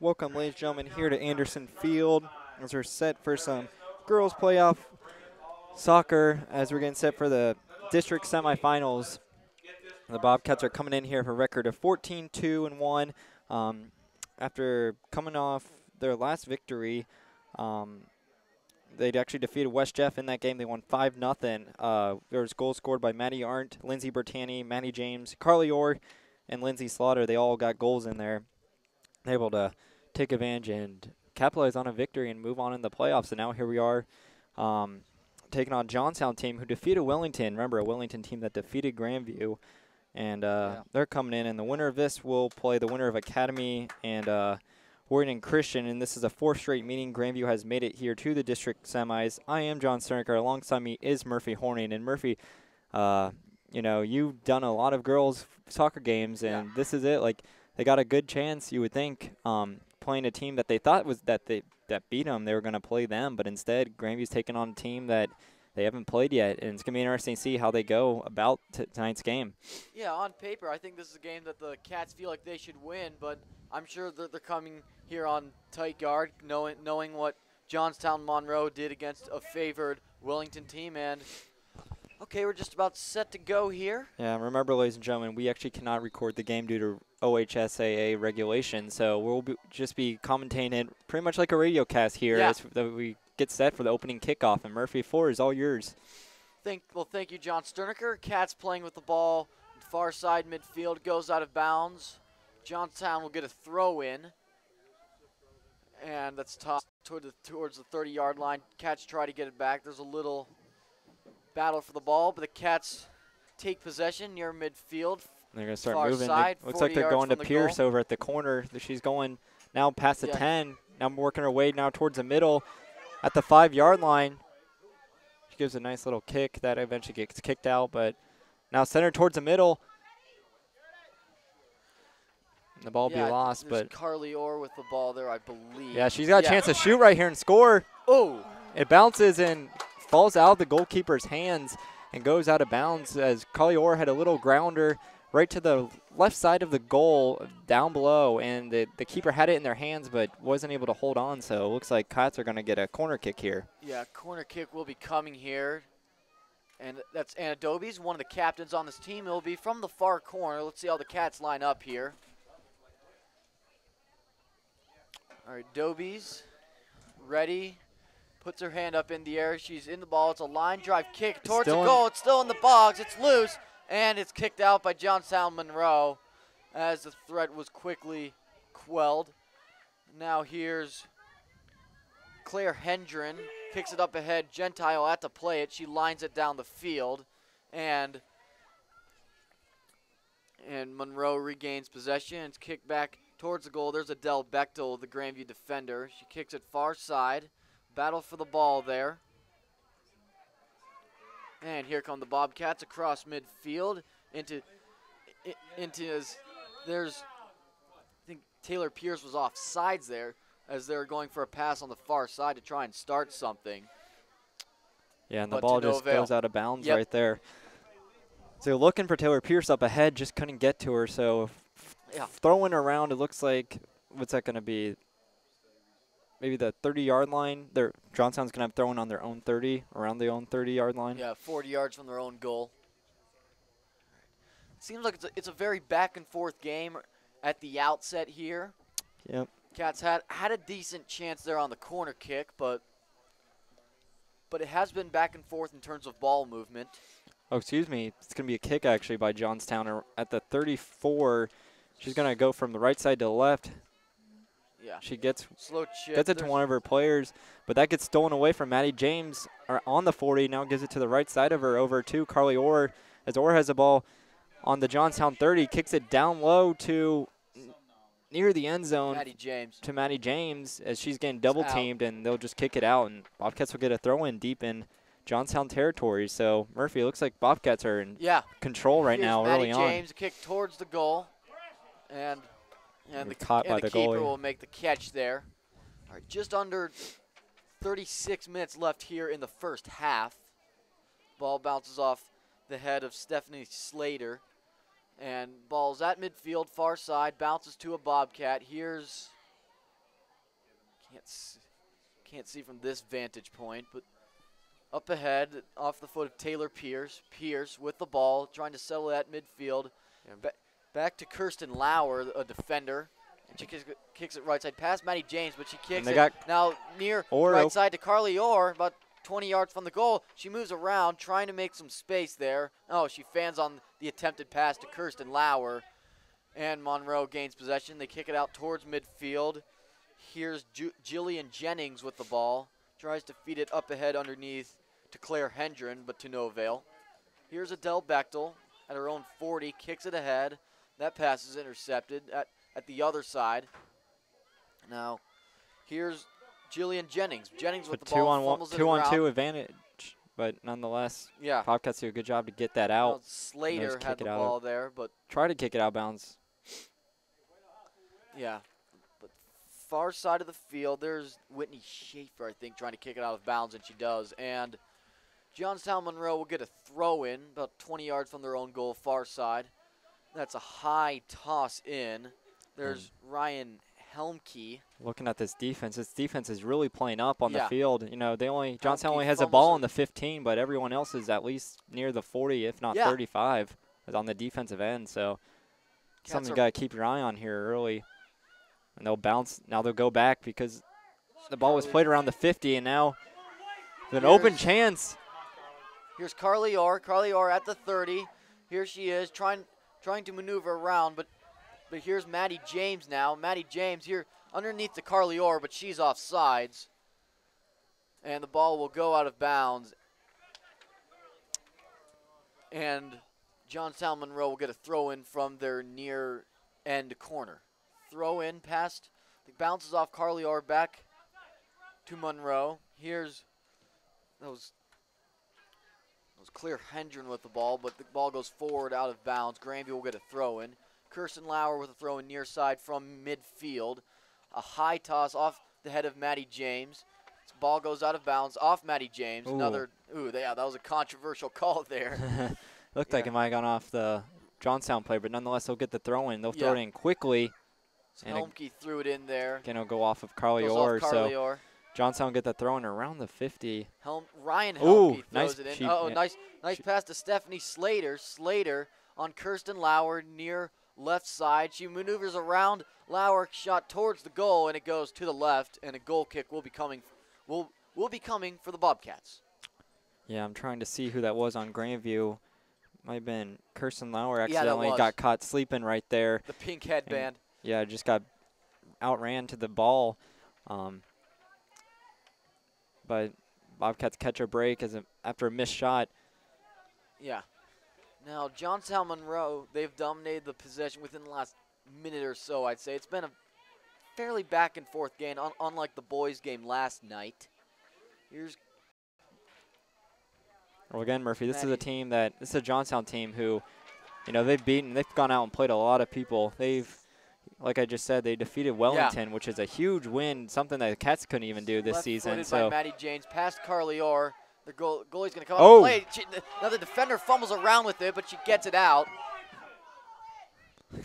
Welcome, ladies and gentlemen, here to Anderson Field as we're set for some girls playoff soccer as we're getting set for the district semifinals. The Bobcats are coming in here for a record of 14-2-1 after coming off their last victory. They'd actually defeated West Jeff in that game. They won 5-0. There was goals scored by Maddie Arndt, Lindsay Bertani, Maddie James, Carly Orr, and Lindsay Slaughter. They all got goals in there. They're able to take advantage and capitalize on a victory and move on in the playoffs. And now here we are taking on Johnstown team who defeated Wellington. Remember, a Wellington team that defeated Grandview. And they're coming in. And the winner of this will play the winner of Academy and Warren Christian. And this is a fourth straight meeting. Grandview has made it here to the district semis. I am John Sternicker. Alongside me is Murphy Horning. And Murphy, you know, you've done a lot of girls' soccer games. And this is it. Like, they got a good chance, you would think, playing a team that they thought was that beat them. They were going to play them, but instead Grandview's taking on a team that they haven't played yet, and it's going to be interesting to see how they go about tonight's game. Yeah, on paper, I think this is a game that the Cats feel like they should win, but I'm sure that they're coming here on tight guard, knowing what Johnstown Monroe did against a favored Wellington team, and okay, we're just about set to go here. Yeah, remember, ladies and gentlemen, we actually cannot record the game due to OHSAA regulations, so we'll just be commentating it pretty much like a radio cast here as we get set for the opening kickoff. And Murphy, floor is all yours. Thank you, John Sternicker. Cats playing with the ball, far side midfield, goes out of bounds. Johnstown will get a throw in, and that's tossed towards the 30-yard line. Cats try to get it back. There's a little battle for the ball, but the Cats take possession near midfield. They're going to start far moving. Side, looks like they're going to Pierce goal. over at the corner. She's going now past the 10. Now working her way now towards the middle at the 5-yard line. She gives a nice little kick that eventually gets kicked out, but now centered towards the middle. And the ball will be lost, but Carly Orr with the ball there, I believe. Yeah, she's got a chance to shoot right here and score. Oh! It bounces and falls out of the goalkeeper's hands and goes out of bounds as Carly Orr had a little grounder right to the left side of the goal down below, and the keeper had it in their hands but wasn't able to hold on, so it looks like Cats are going to get a corner kick here. Yeah, corner kick will be coming here, and that's Anna Dobies, one of the captains on this team. It will be from the far corner. Let's see how the Cats line up here. All right, Dobies ready, puts her hand up in the air. She's in the ball. It's a line drive kick towards the goal. It's still in the box. It's loose. And it's kicked out by Johnstown Monroe as the threat was quickly quelled. Now here's Claire Hendren. Kicks it up ahead. Gentile at to play it. She lines it down the field. And Monroe regains possession. It's kicked back towards the goal. There's Adele Bechtel, the Grandview defender. She kicks it far side. Battle for the ball there. And here come the Bobcats across midfield into there's, I think Taylor Pierce was off sides there as they're going for a pass on the far side to try and start something. Yeah, and the ball just goes out of bounds right there. So looking for Taylor Pierce up ahead, just couldn't get to her. So throwing around, it looks like, what's that going to be? Maybe the 30-yard line. Johnstown's going to have throwing on their own 30, around their own 30-yard line. Yeah, 40 yards from their own goal. Seems like it's a very back-and-forth game at the outset here. Yep. Cats had a decent chance there on the corner kick, but it has been back and forth in terms of ball movement. Oh, excuse me. It's going to be a kick, actually, by Johnstown at the 34. She's going to go from the right side to the left. Yeah. She gets it to one of her players, but that gets stolen away from Maddie James on the 40. Now gives it to the right side of her over to Carly Orr as Orr has the ball on the Johnstown 30, kicks it down low to near the end zone to Maddie James as she's getting double teamed, and they'll just kick it out, and Bobcats will get a throw in deep in Johnstown territory. So Murphy, it looks like Bobcats are in control right now early on. Maddie James, kick towards the goal, and the keeper will make the catch there. All right, just under 36 minutes left here in the first half. Ball bounces off the head of Stephanie Slater. And ball's at midfield, far side, bounces to a Bobcat. Here's Can't see from this vantage point, but up ahead, off the foot of Taylor Pierce. Pierce with the ball, trying to settle at midfield. Back to Kirsten Lauer, a defender. And she kicks it right side past Maddie James, but she kicks it now near right side to Carly Orr, about 20 yards from the goal. She moves around, trying to make some space there. Oh, she fans on the attempted pass to Kirsten Lauer. And Monroe gains possession. They kick it out towards midfield. Here's Jillian Jennings with the ball. Tries to feed it up ahead underneath to Claire Hendren, but to no avail. Here's Adele Bechtel at her own 40. Kicks it ahead. That pass is intercepted at the other side. Now, here's Jillian Jennings. Jennings with the ball. Two on two advantage, but nonetheless, yeah. Bobcats do a good job to get that out. Well, Slater had the ball there, but try to kick it out of bounds. Yeah, but far side of the field, there's Whitney Schaefer, I think, trying to kick it out of bounds, and she does. And Johnstown Monroe will get a throw in about 20 yards from their own goal, far side. That's a high toss in. There's Ryan Helmke. Looking at this defense is really playing up on the field. You know, Johnstown only has a ball on the 15, but everyone else is at least near the 40, if not 35, on the defensive end. So something you got to keep your eye on here early. And they'll bounce. Now they'll go back because the ball was played around the 50, and now an open chance. Here's Carly Orr. Carly Orr at the 30. Here she is trying to maneuver around, but here's Maddie James now. Maddie James here underneath the Carly Orr, but she's off sides. And the ball will go out of bounds. And Johnstown Monroe will get a throw in from their near end corner. Throw in past, it bounces off Carly Orr back to Monroe. Here's those Claire Hendren with the ball, but the ball goes forward out of bounds. Grandview will get a throw in. Kirsten Lauer with a throw in near side from midfield. A high toss off the head of Maddie James. This ball goes out of bounds off Maddie James. That was a controversial call there. Looked like it might have gone off the Johnstown player, but nonetheless they'll get the throw in. They'll throw it in quickly. So Helmke threw it in there. Again, it'll go off of Carly Orr. So Johnstown will get the throw in around the 50. Ryan Helmke throws it in. Nice pass to Stephanie Slater. Slater on Kirsten Lauer near left side. She maneuvers around. Lauer shot towards the goal, and it goes to the left, and a goal kick will be coming for the Bobcats. Yeah, I'm trying to see who that was on Grandview. Might have been Kirsten Lauer accidentally got caught sleeping right there. The pink headband. Yeah, just got outran to the ball. But Bobcats catch a break after a missed shot. Yeah. Now, Johnstown Monroe, they've dominated the possession within the last minute or so, I'd say. It's been a fairly back-and-forth game, unlike the boys' game last night. Well, again, Murphy, this is a Johnstown team who, you know, they've gone out and played a lot of people. Like I just said, they defeated Wellington, which is a huge win, something that the Cats couldn't even do this season. By Maddie James, past Carly Orr. The goalie's going to come up and play. Now the defender fumbles around with it, but she gets it out.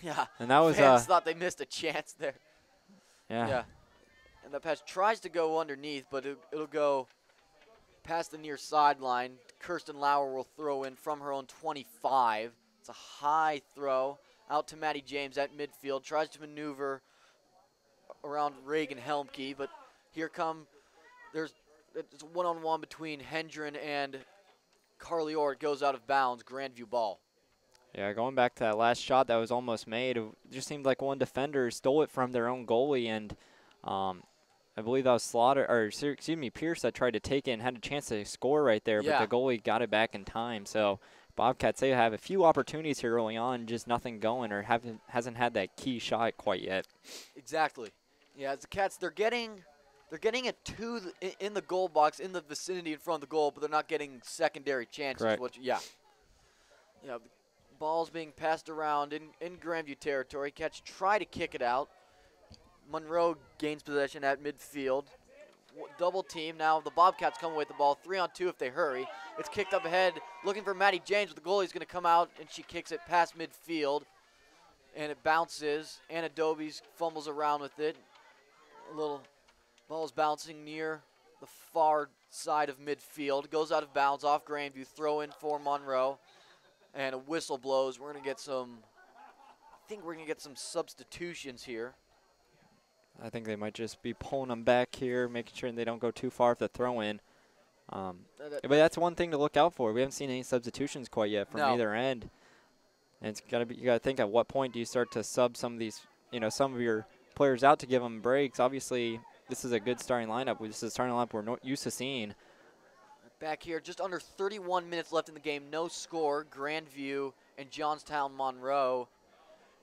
Yeah, and that was fans thought they missed a chance there. Yeah. And the pass tries to go underneath, but it'll go past the near sideline. Kirsten Lauer will throw in from her own 25. It's a high throw out to Maddie James at midfield. Tries to maneuver around Reagan Helmke, but it's a one-on-one between Hendren and Carly Orr. It goes out of bounds. Grandview ball. Yeah, going back to that last shot that was almost made, it just seemed like one defender stole it from their own goalie, and I believe that was Pierce that tried to take it and had a chance to score right there, but the goalie got it back in time. So Bobcats, they have a few opportunities here early on, just nothing going, or hasn't had that key shot quite yet. Exactly. Yeah, as the Cats, they're getting it in the goal box, in the vicinity in front of the goal, but they're not getting secondary chances. Correct. The ball's being passed around in Grandview territory. Cats try to kick it out. Monroe gains possession at midfield. Double team. Now the Bobcats come away with the ball. 3-on-2 if they hurry. It's kicked up ahead, looking for Maddie James, but the goalie's going to come out, and she kicks it past midfield. And it bounces. Anna Dobies fumbles around with it. A little Ball's bouncing near the far side of midfield. Goes out of bounds off Grandview. Throw in for Monroe. And a whistle blows. We're going to get some, I think we're going to get some substitutions here. I think they might just be pulling them back here, making sure they don't go too far for the throw-in. But that's one thing to look out for. We haven't seen any substitutions quite yet from either end. And it's got to be, you got to think, at what point do you start to sub some of these, some of your players out to give them breaks? Obviously, this is a good starting lineup. This is a starting lineup we're not used to seeing. Back here, just under 31 minutes left in the game. No score. Grandview and Johnstown Monroe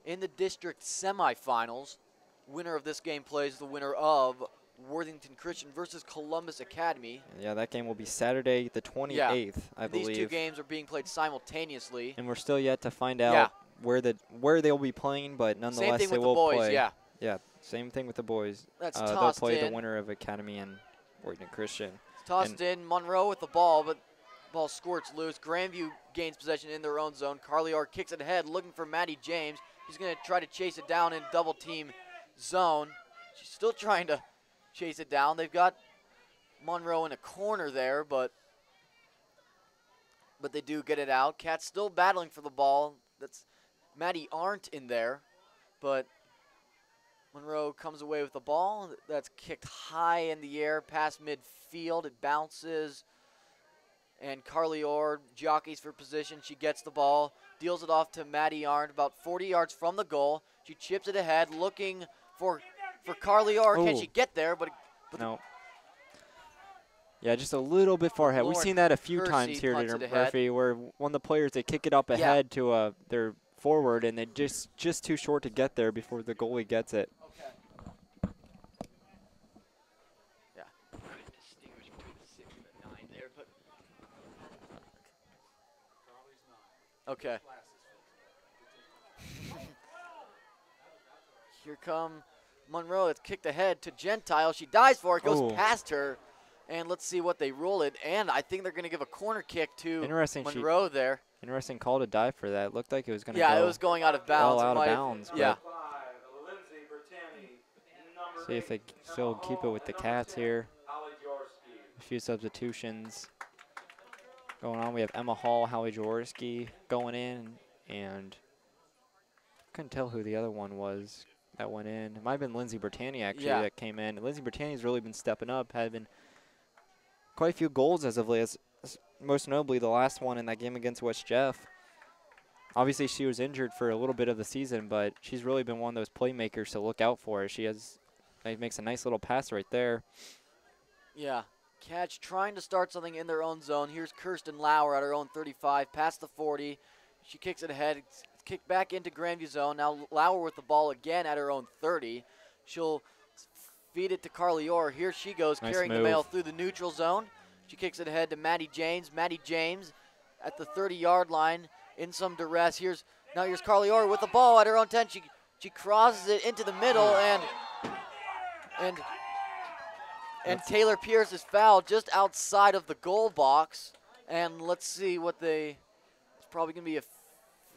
in the district semifinals. Winner of this game plays the winner of Worthington Christian versus Columbus Academy. Yeah, that game will be Saturday the 28th, I believe. These two games are being played simultaneously. And we're still yet to find out where they'll be playing, but nonetheless same thing they with will the boys, play. Yeah, same thing with the boys. That's they'll tossed play in. the winner of Academy and Worthington Christian. It's tossed in. Monroe with the ball, but ball squirts loose. Grandview gains possession in their own zone. Carly Orr kicks it ahead, looking for Maddie James. He's going to try to chase it down in double team zone. She's still trying to chase it down. They've got Monroe in a corner there, but they do get it out. Cat's still battling for the ball. That's Maddie Arndt in there, but Monroe comes away with the ball. That's kicked high in the air past midfield. It bounces, and Carly Orr jockeys for position. She gets the ball, deals it off to Maddie Arndt about 40 yards from the goal. She chips it ahead, looking for Carly Orr. Can she get there? But no. Yeah, just a little bit far ahead. We've seen that a few times here at Murphy, where one of the players, they kick it up ahead to their forward, and they just too short to get there before the goalie gets it. Yeah. Okay. Here come Monroe. It's kicked ahead to Gentile. She dives for it, goes past her. And let's see what they roll it. And I think they're going to give a corner kick to Monroe there. Interesting call to dive for that. It looked like it was going to go. Yeah, it was going out of bounds. Well, out of bounds. Yeah. See if they still keep it with the Cats here. A few substitutions going on. We have Emma Hall, Hallie Jaworski going in. And couldn't tell who the other one was that went in. It might have been Lindsay Bertani, actually, that came in. Lindsay Bertani's really been stepping up, had been quite a few goals as of late, most notably the last one in that game against West Jeff. Obviously, she was injured for a little bit of the season, but she's really been one of those playmakers to look out for. She makes a nice little pass right there. Yeah. Catch trying to start something in their own zone. Here's Kirsten Lauer at her own 35, past the 40. She kicks it ahead. It's kicked back into Grandview zone. Now Lauer with the ball again at her own 30. She'll feed it to Carly Orr. Here she goes, carrying the mail through the neutral zone. She kicks it ahead to Maddie James. Maddie James at the 30-yard line in some duress. Here's Carly Orr with the ball at her own 10. She crosses it into the middle, and Taylor Pierce is fouled just outside of the goal box. And let's see what it's probably going to be a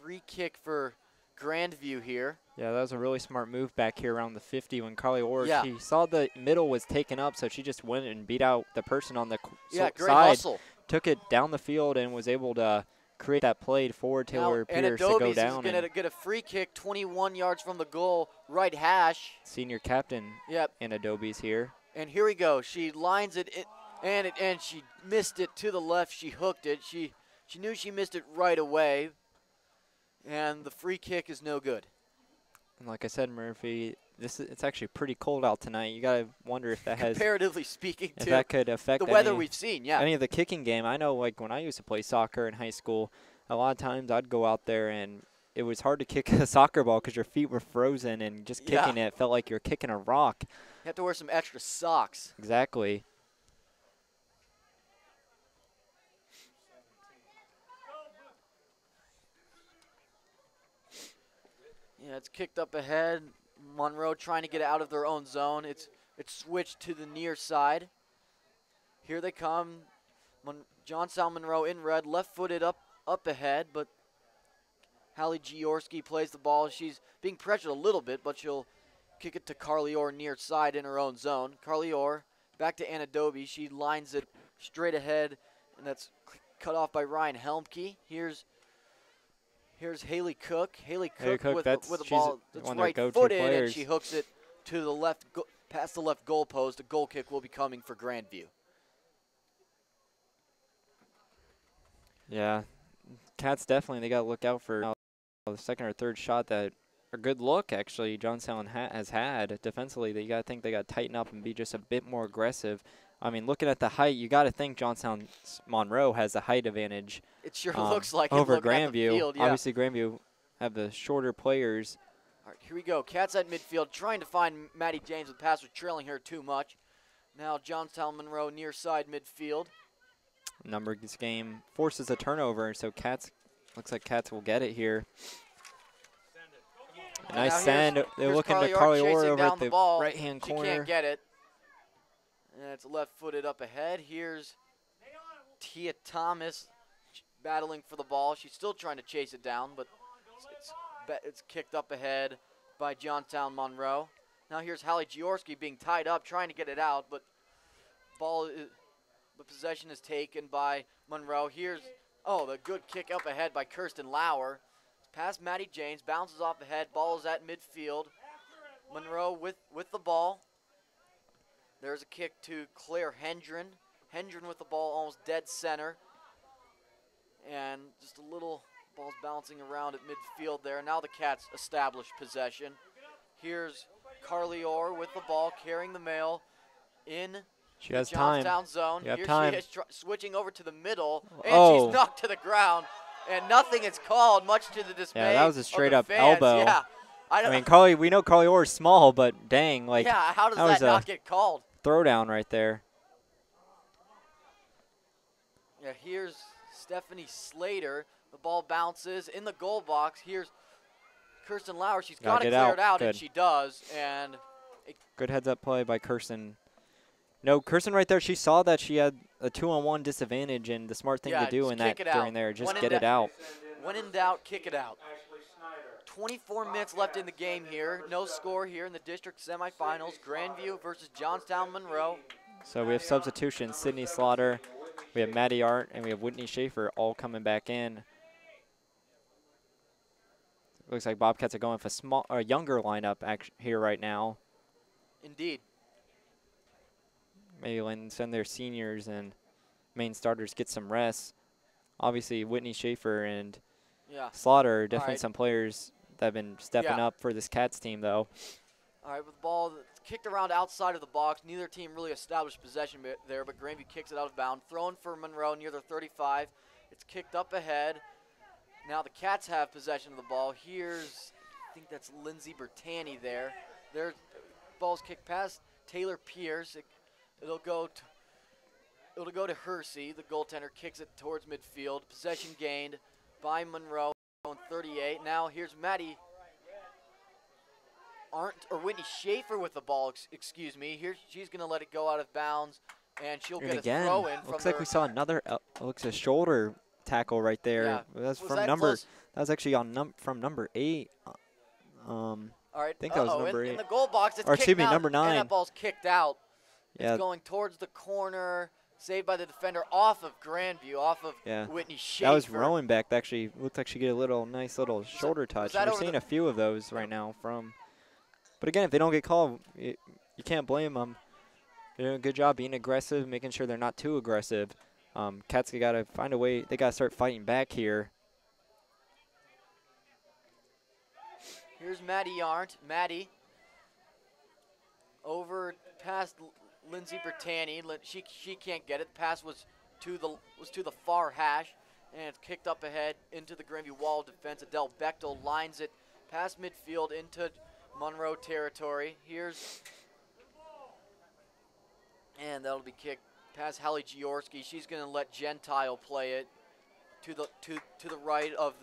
free kick for Grandview here. Yeah, that was a really smart move back here around the 50 when Carly Orr, she saw the middle was taken up, so she just went and beat out the person on the great side, hustle. Took it down the field, and was able to create that play for Taylor Pierce to go down. Is going to get a free kick 21 yards from the goal, right hash. Senior captain in Adobe's here. And here we go. She lines it, and she missed it to the left. She hooked it. She knew she missed it right away, and the free kick is no good. And like I said, Murphy, it's actually pretty cold out tonight. You gotta wonder if that comparatively speaking, if that could affect the weather we've seen. Yeah, any of the kicking game. I know, like when I used to play soccer in high school, a lot of times I'd go out there and it was hard to kick a soccer ball because your feet were frozen, and just kicking it felt like you're kicking a rock. You have to wear some extra socks. Exactly. Yeah, it's kicked up ahead. Monroe trying to get out of their own zone. It's switched to the near side. Here they come. Johnstown Monroe in red, left-footed up ahead, but Hallie Jaworski plays the ball. She's being pressured a little bit, but she'll Kick it to Carly Orr near side in her own zone. Carly Orr back to Anna Doby. She lines it straight ahead, and that's cut off by Ryan Helmke. Here's Haley Cook. Haley Cook with a ball that's right-footed, and she hooks it to the left, past the left goal post. A goal kick will be coming for Grandview. Yeah, Cats definitely, they got to look out for the second or third shot that a good look, actually, Johnstown has had defensively. That you got to think they got to tighten up and be just a bit more aggressive. I mean, looking at the height, you got to think Johnstown's Monroe has the height advantage. It sure looks like over it Grandview. Field, yeah. Obviously, Grandview have the shorter players. All right, here we go. Cats at midfield, trying to find Maddie James. The pass was trailing her too much. Now Johnstown Monroe near side midfield. Numbers game forces a turnover, so Cats looks like Cats will get it here. Nice send. They're looking to Carly Orr over at the right-hand corner. She can't get it. And it's left-footed up ahead. Here's Tia Thomas battling for the ball. She's still trying to chase it down, but it's kicked up ahead by Johnstown Monroe. Now here's Hallie Jaworski being tied up, trying to get it out, but the possession is taken by Monroe. Here's, the good kick up ahead by Kirsten Lauer. Past Maddie James, bounces off the head, ball is at midfield. Monroe with the ball. There's a kick to Claire Hendren. Hendren with the ball almost dead center. And just a little, ball's bouncing around at midfield there. Now the Cats establish possession. Here's Carly Orr with the ball, carrying the mail in she has the Johnstown time. zone. You have Here time. she is switching over to the middle, and she's knocked to the ground. And nothing is called, much to the dismay. Yeah, that was a straight-up fans. elbow. Yeah, I mean, we know Carly Orr is small, but dang, like, yeah, how does that not get called? Throwdown right there. Yeah, here's Stephanie Slater. The ball bounces in the goal box. Here's Kirsten Lauer. She's got to clear it out, and she does. And good heads-up play by Kirsten. No, Kirsten right there, she saw that she had a 2-on-1 disadvantage, and the smart thing to do in that during there, just get it out. When in doubt, kick it out. 24 minutes left in the game here. No score here in the district semifinals. Grandview versus Johnstown Monroe. So we have substitutions. Sydney Slaughter, we have Maddie Art, and we have Whitney Schaefer all coming back in. Looks like Bobcats are going for a younger lineup here right now. Indeed. Maybe send their seniors and main starters get some rest. Obviously, Whitney Schaefer and Slaughter are definitely some players that have been stepping up for this Cats team, though. All right, with the ball kicked around outside of the box. Neither team really established possession there, but Grandview kicks it out of bounds. Thrown for Monroe near their 35. It's kicked up ahead. Now the Cats have possession of the ball. Here's, I think that's Lindsay Bertani there. Their ball's kicked past Taylor Pierce. It'll go to Hersey. The goaltender kicks it towards midfield. Possession gained by Monroe on 38. Now here's Maddie Whitney Schaefer with the ball. Excuse me. Here she's gonna let it go out of bounds, and she'll get a throw in. Looks like we saw another. Looks a shoulder tackle right there. Yeah. That's from number. Close? That was actually on from number 8. All right. I think that was number 8. In the goal box, it's excuse me, number 9. And that ball's kicked out. Yeah. It's going towards the corner, saved by the defender off of Grandview, off of Whitney Schaefer. That was Rowan back. That actually looked like she get a nice little shoulder touch. We're seeing a few of those right now from. But again, if they don't get called, you can't blame them. They're doing a good job being aggressive, making sure they're not too aggressive. Cats got to find a way. They got to start fighting back here. Here's Maddie Arndt. Maddie over past Lindsay Bertani. She can't get it. The pass was to the far hash, and it's kicked up ahead into the Grandview wall of defense. Adele Bechtel lines it past midfield into Monroe territory. And that'll be kicked past Hallie Jaworski. She's going to let Gentile play it to the right of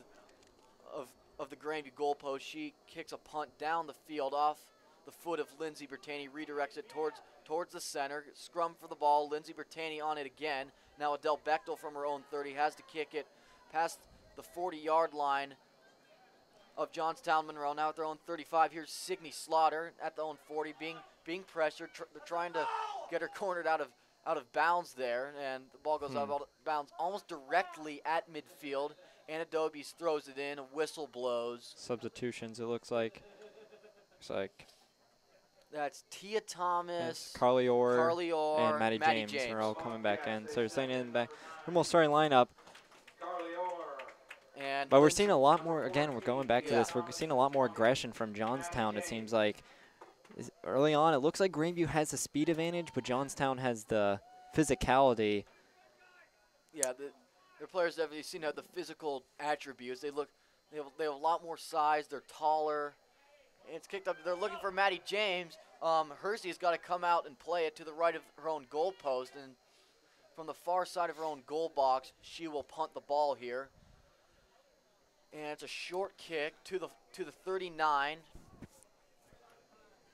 the Grandview goalpost. She kicks a punt down the field off the foot of Lindsay Bertani, redirects it towards the center. Scrum for the ball. Lindsay Bertani on it again. Now Adele Bechtel from her own 30 has to kick it past the 40-yard line of Johnstown Monroe. Now at their own 35. Here's Signey Slaughter at their own 40, being pressured. They're trying to get her cornered out of bounds there, and the ball goes out of bounds almost directly at midfield. Anna Dobies throws it in. A whistle blows. Substitutions, it looks like. Looks like that's Tia Thomas, Carly Orr, and Maddie James are all coming back in. So they're staying in the back. Normal starting lineup. But we're seeing a lot more, again, we're going back to this, we're seeing a lot more aggression from Johnstown, it seems like. Early on, it looks like Grandview has the speed advantage, but Johnstown has the physicality. Yeah, their players definitely seem to have the physical attributes. They have a lot more size, they're taller. And it's kicked up, they're looking for Maddie James. Hersey's got to come out and play it to the right of her own goal post, and from the far side of her own goal box, she will punt the ball here. And it's a short kick to the 39.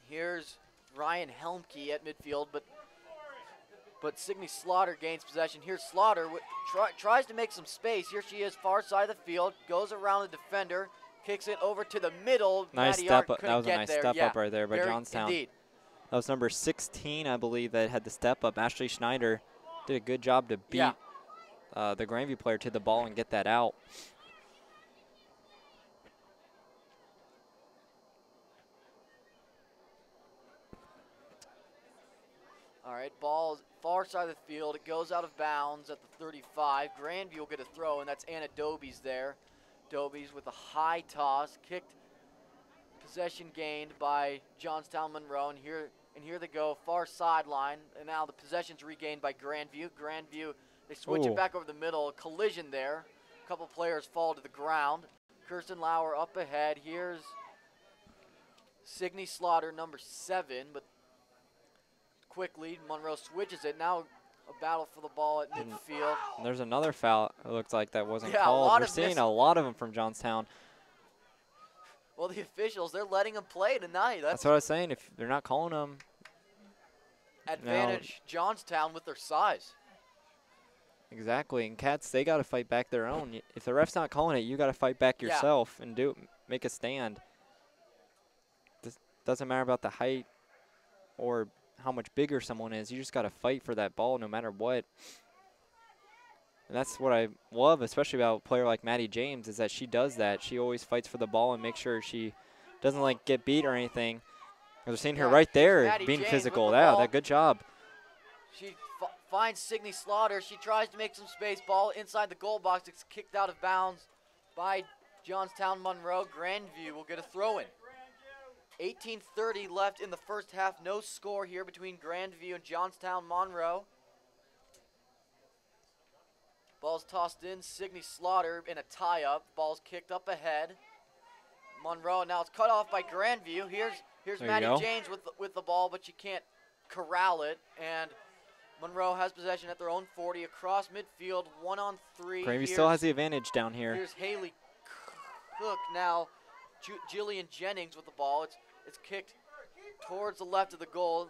Here's Ryan Helmke at midfield, but Signey Slaughter gains possession. Here's Slaughter, tries to make some space. Here she is, far side of the field, goes around the defender, kicks it over to the middle. Nice step up. That was a nice step up right there by Johnstown. Indeed. That was number 16, I believe, that had the step up. Ashley Schneider did a good job to beat the Grandview player to the ball and get that out. All right, ball far side of the field. It goes out of bounds at the 35. Grandview will get a throw, and that's Anna Dobies there. Dobies with a high toss, kicked, possession gained by Johnstown Monroe, and here they go, far sideline, and now the possession's regained by Grandview. Grandview, they switch it back over the middle, collision there. A couple players fall to the ground. Kirsten Lauer up ahead. Here's Signey Slaughter, number 7, but quickly, Monroe switches it. Now a battle for the ball at midfield. And there's another foul, it looks like, that wasn't called. We're seeing a lot of them from Johnstown. Well, the officials, they're letting them play tonight. That's what I was saying. If they're not calling them. Advantage Johnstown with their size. Exactly. And Cats, they got to fight back their own. If the ref's not calling it, you got to fight back yourself and make a stand. This doesn't matter about the height or how much bigger someone is. You just got to fight for that ball no matter what. And that's what I love, especially about a player like Maddie James, is that she does that. She always fights for the ball and makes sure she doesn't like get beat or anything. We're seeing her right there being physical. That good job. She finds Signey Slaughter. She tries to make some space. Ball inside the goal box. It's kicked out of bounds by Johnstown Monroe. Grandview will get a throw-in. 18:30 left in the first half. No score here between Grandview and Johnstown Monroe. Ball's tossed in. Signey Slaughter in a tie-up. Ball's kicked up ahead. Monroe, now it's cut off by Grandview. Here's Maddie James with the ball, but she can't corral it. And Monroe has possession at their own 40 across midfield, 1-on-3. Grandview still has the advantage down here. Here's Haley Cook now. Jillian Jennings with the ball. It's kicked towards the left of the goal.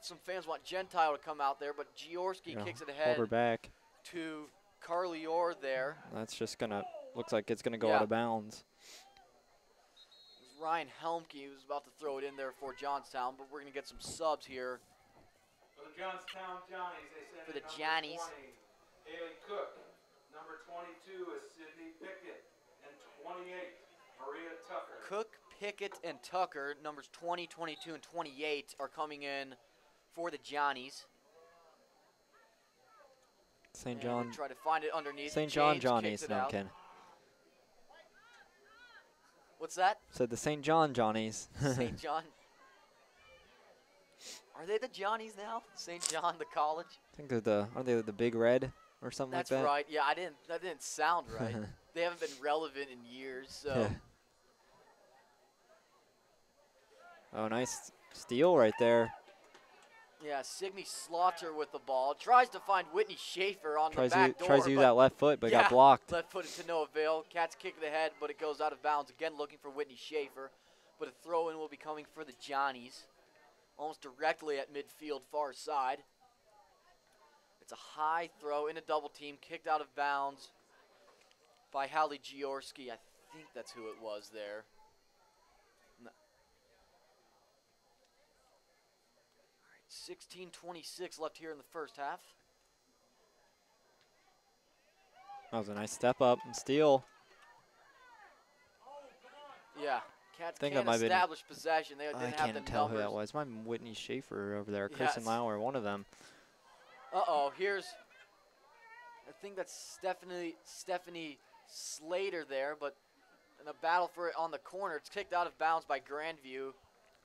Some fans want Gentile to come out there, but Giorski kicks it ahead. Hold her back to Carly Orr there. That's just looks like it's gonna go out of bounds. It was Ryan Helmke who was about to throw it in there for Johnstown, but we're gonna get some subs here. For the Johnstown Johnnies, they send for the number Johnnies. 20, Haley Cook. Number 22 is Sydney Pickett, and 28, Maria Tucker. Cook, Pickett, and Tucker, numbers 20, 22, and 28 are coming in for the Johnnies. St. John. Try to find it underneath. St. John Johnnies. No, I'm kidding. What's that? Said the St. John Johnnies. St. John. Are they the Johnnies now? St. John, the college? I think they're aren't they the Big Red or something like that? That's right. Yeah, that didn't sound right. They haven't been relevant in years, so. Oh, nice steal right there. Yeah, Signey Slaughter with the ball. Tries to find Whitney Schaefer on the back door. Tries to use that left foot, but got blocked. Left footed to no avail. Cats kick the head, but it goes out of bounds. Again, looking for Whitney Schaefer. But a throw-in will be coming for the Johnnies. Almost directly at midfield, far side. It's a high throw in a double team, kicked out of bounds by Hallie Giorski. I think that's who it was there. No. 16:26 left here in the first half. That was a nice step up and steal. Yeah, Cats think can't that might have been- establish possession. They I didn't have the can't tell who numbers. that was. Might have been Whitney Schaefer over there, Kristen Yes. Lauer, one of them. Uh-oh, here's, I think that's Stephanie Slater there, but in a battle for it on the corner, it's kicked out of bounds by Grandview.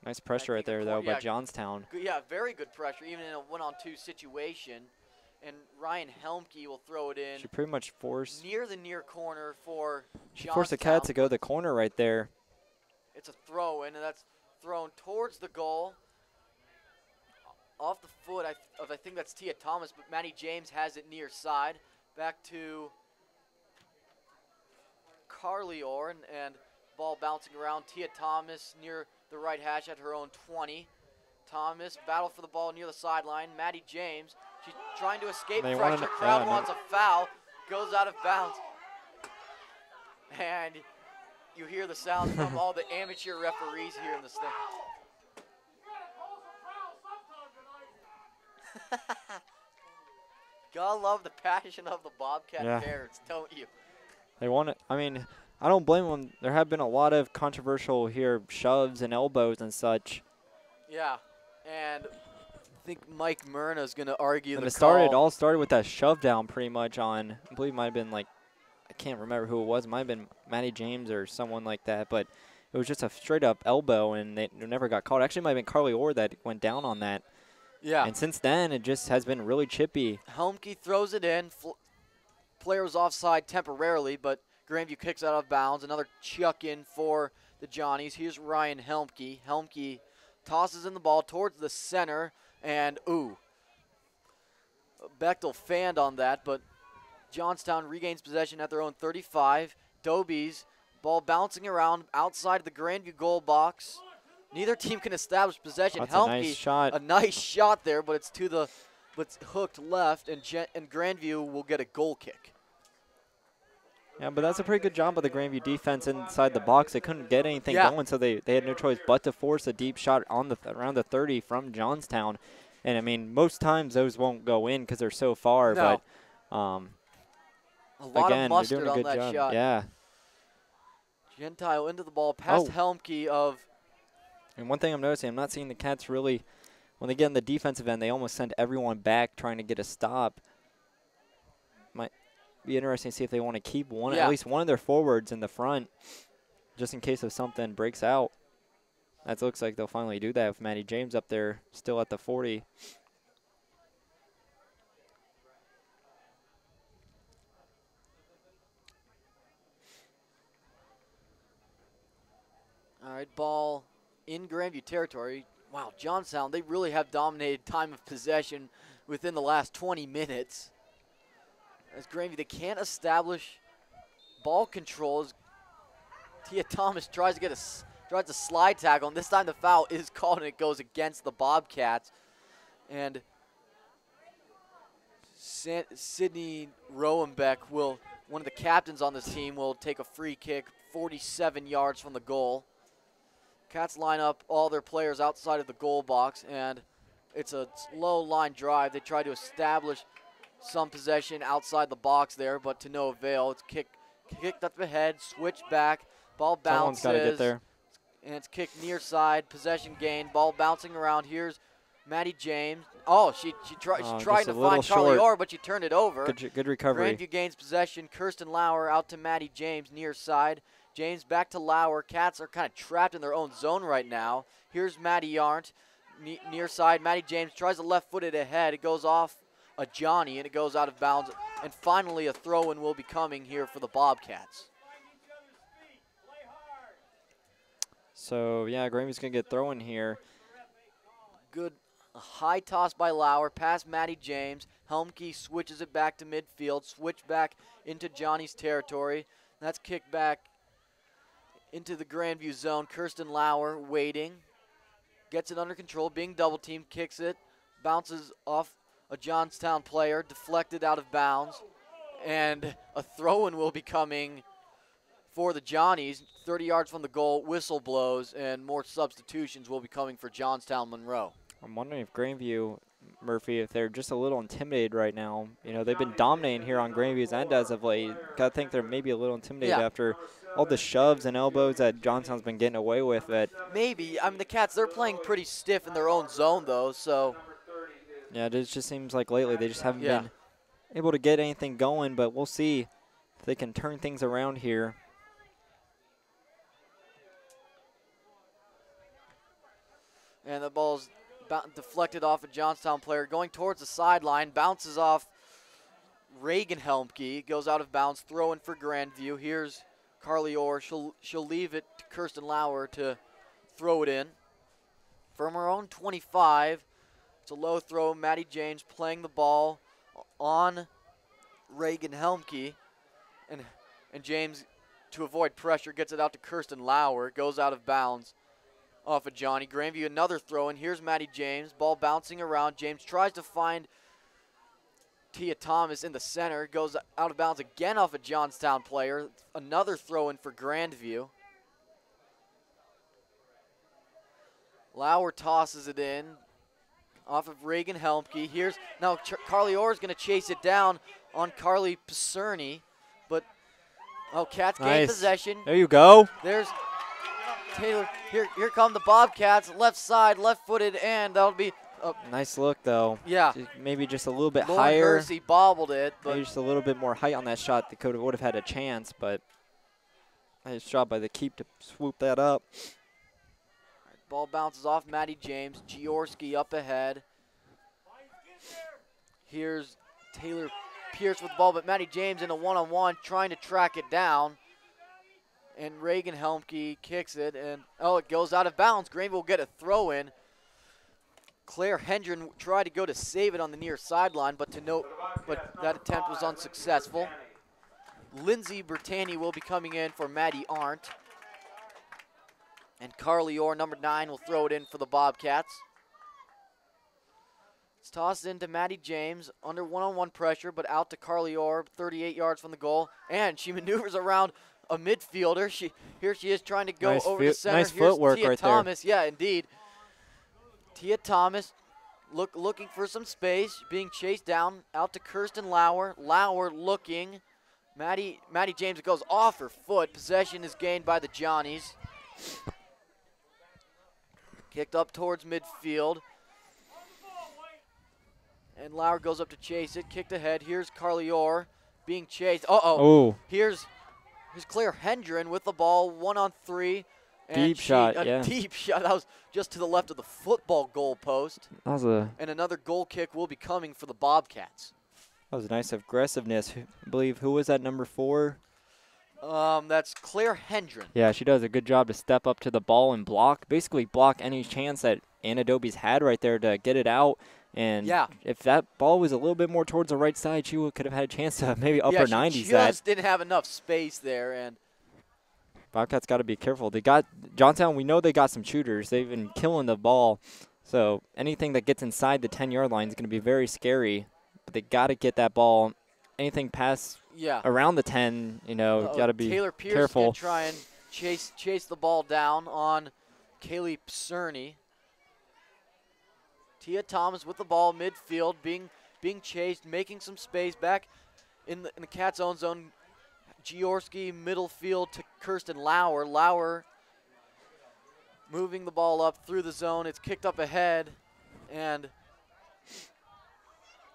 Nice pressure right think there, a though, yeah, by Johnstown. Yeah, very good pressure, even in a one-on-two situation. And Ryan Helmke will throw it in She pretty much forced. near the near corner for She forced the Cats to Johnstown. go the corner right there. It's a throw in, and that's thrown towards the goal. Off the foot I think that's Tia Thomas, but Maddie James has it near side. Back to Carly Orr, and ball bouncing around. Tia Thomas near the right hash at her own 20. Thomas battle for the ball near the sideline. Maddie James, she's trying to escape They pressure. wanted- Crowd yeah, wants a foul, goes out of bounds. And you hear the sounds from all the amateur referees here in the stand. Gotta love the passion of the Bobcat Yeah. parents, don't you? They want it. I mean, I don't blame them. There have been a lot of controversial here shoves and elbows and such. Yeah, and I think Mike Myrna is going to argue And the it call. all started with that shove down pretty much on, I believe it might have been like, I can't remember who it was. It might have been Maddie James or someone like that. But it was just a straight up elbow and it never got called. Actually, it might have been Carly Orr that went down on that. Yeah, And since then, it just has been really chippy. Helmke throws it in. Player was offside temporarily, but Grandview kicks out of bounds. Another chuck in for the Johnnies. Here's Ryan Helmke. Helmke tosses in the ball towards the center, and ooh. Bechtel fanned on that, but Johnstown regains possession at their own 35. Dobies, ball bouncing around outside the Grandview goal box. Neither team can establish possession. That's Helmke, a nice shot. a nice shot there, but it's hooked left, and Grandview will get a goal kick. Yeah, but that's a pretty good job by the Grandview defense inside the box. They couldn't get anything going, so they had no choice but to force a deep shot on around the 30 from Johnstown. And, I mean, most times those won't go in because they're so far. No. But, A lot again, of mustard they're doing a on good that job. shot. Yeah. Gentile into the ball, past Helmke of. And one thing I'm noticing, I'm not seeing the Cats really, when they get in the defensive end, they almost send everyone back trying to get a stop. Might be interesting to see if they want to keep at least one of their forwards in the front, just in case if something breaks out. That looks like they'll finally do that with Maddie James up there, still at the 40. All right, ball in Grandview territory. Wow, Johnstown, they really have dominated time of possession within the last 20 minutes. As Grandview, they can't establish ball control. As Tia Thomas tries to slide tackle, and this time the foul is called, and it goes against the Bobcats. And Sydney Rowenbeck one of the captains on this team, will take a free kick 47 yards from the goal. Cats line up all their players outside of the goal box, and it's a slow line drive. They try to establish some possession outside the box there, but to no avail. It's kicked up ahead, switch back, ball bounces. Someone's got to get there. And it's kicked near side, possession gain, ball bouncing around. Here's Maddie James. Oh, she tried to find Carly Orr, but she turned it over. Good recovery. Grandview gains possession. Kirsten Lauer out to Maddie James near side. James back to Lauer. Cats are kind of trapped in their own zone right now. Here's Maddie Arndt near side. Maddie James tries a left-footed ahead. It goes off a Johnny, and it goes out of bounds. And finally, a throw-in will be coming here for the Bobcats. So, yeah, Grandview's going to get thrown here. Good. A high toss by Lauer, past Maddie James. Helmke switches it back to midfield, switch back into Johnny's territory. That's kicked back into the Grandview zone. Kirsten Lauer waiting. Gets it under control, being double teamed, kicks it, bounces off a Johnstown player, deflected out of bounds. And a throw-in will be coming for the Johnnies. 30 yards from the goal, whistle blows, and more substitutions will be coming for Johnstown Monroe. I'm wondering if Grandview, Murphy, if they're just a little intimidated right now. You know, they've been dominating here on Grandview's end as of late. Got to think they're maybe a little intimidated after all the shoves and elbows that Johnstown's been getting away with. Maybe. I mean, the Cats, they're playing pretty stiff in their own zone, though, so. Yeah, it just seems like lately they just haven't been able to get anything going, but we'll see if they can turn things around here. And the ball's deflected off a Johnstown player, going towards the sideline, bounces off Reagan Helmke, goes out of bounds, throw in for Grandview. Here's Carly Orr. She'll leave it to Kirsten Lauer to throw it in. From her own 25, it's a low throw. Maddie James playing the ball on Reagan Helmke. And James, to avoid pressure, gets it out to Kirsten Lauer. Goes out of bounds off of Johnny. Grandview, another throw in. Here's Maddie James. Ball bouncing around. James tries to find Tia Thomas in the center. Goes out of bounds again off a Johnstown player. Another throw in for Grandview. Lauer tosses it in off of Reagan Helmke. Here's now Carly Orr is going to chase it down on Carly Picerni, but Cats gain possession. There you go. There's Taylor. Here come the Bobcats. Left side, left-footed, and that'll be nice look though. Yeah. Maybe just a little bit Lauren higher. Hersey bobbled it, but maybe just a little bit more height on that shot. They would have had a chance, but nice job by the keep to swoop that up. Ball bounces off Maddie James. Giorski up ahead. Here's Taylor Pierce with the ball, but Maddie James in a one-on-one trying to track it down. And Reagan Helmke kicks it, and it goes out of bounds. Greenville will get a throw in. Claire Hendren tried to go to save it on the near sideline, but that attempt was unsuccessful. Lindsay Bertani will be coming in for Maddie Arndt. And Carly Orr, number 9, will throw it in for the Bobcats. It's tossed into Maddie James, under one-on-one pressure, but out to Carly Orr, 38 yards from the goal. And she maneuvers around a midfielder. Here she is trying to go over the center. Nice Here's footwork Tia right Thomas. Yeah, indeed. Tia Thomas looking for some space, being chased down, out to Kirsten Lauer. Lauer looking. Maddie James goes off her foot. Possession is gained by the Johnnies. Kicked up towards midfield. And Lauer goes up to chase it. Kicked ahead. Here's Carly Orr being chased. Oh. Here's Claire Hendren with the ball, 1-on-3. Deep shot. Deep shot. That was just to the left of the football goal post. And another goal kick will be coming for the Bobcats. That was nice aggressiveness. I believe, who was that, number 4? That's Claire Hendren. Yeah, she does a good job to step up to the ball and basically block any chance that Anna Doby's had right there to get it out. And if that ball was a little bit more towards the right side, she could have had a chance to maybe upper 90s. She just didn't have enough space there. And Bobcats got to be careful. They got Johnstown. We know they got some shooters. They've been killing the ball. So anything that gets inside the 10-yard line is going to be very scary. But they got to get that ball. Anything past around the 10, got to be Taylor Pierce careful. Going to try and chase the ball down on Kaylee Picerni. Tia Thomas with the ball midfield, being chased, making some space back in the Cats' own zone. Giorski middle field to Kirsten Lauer. Lauer moving the ball up through the zone. It's kicked up ahead, and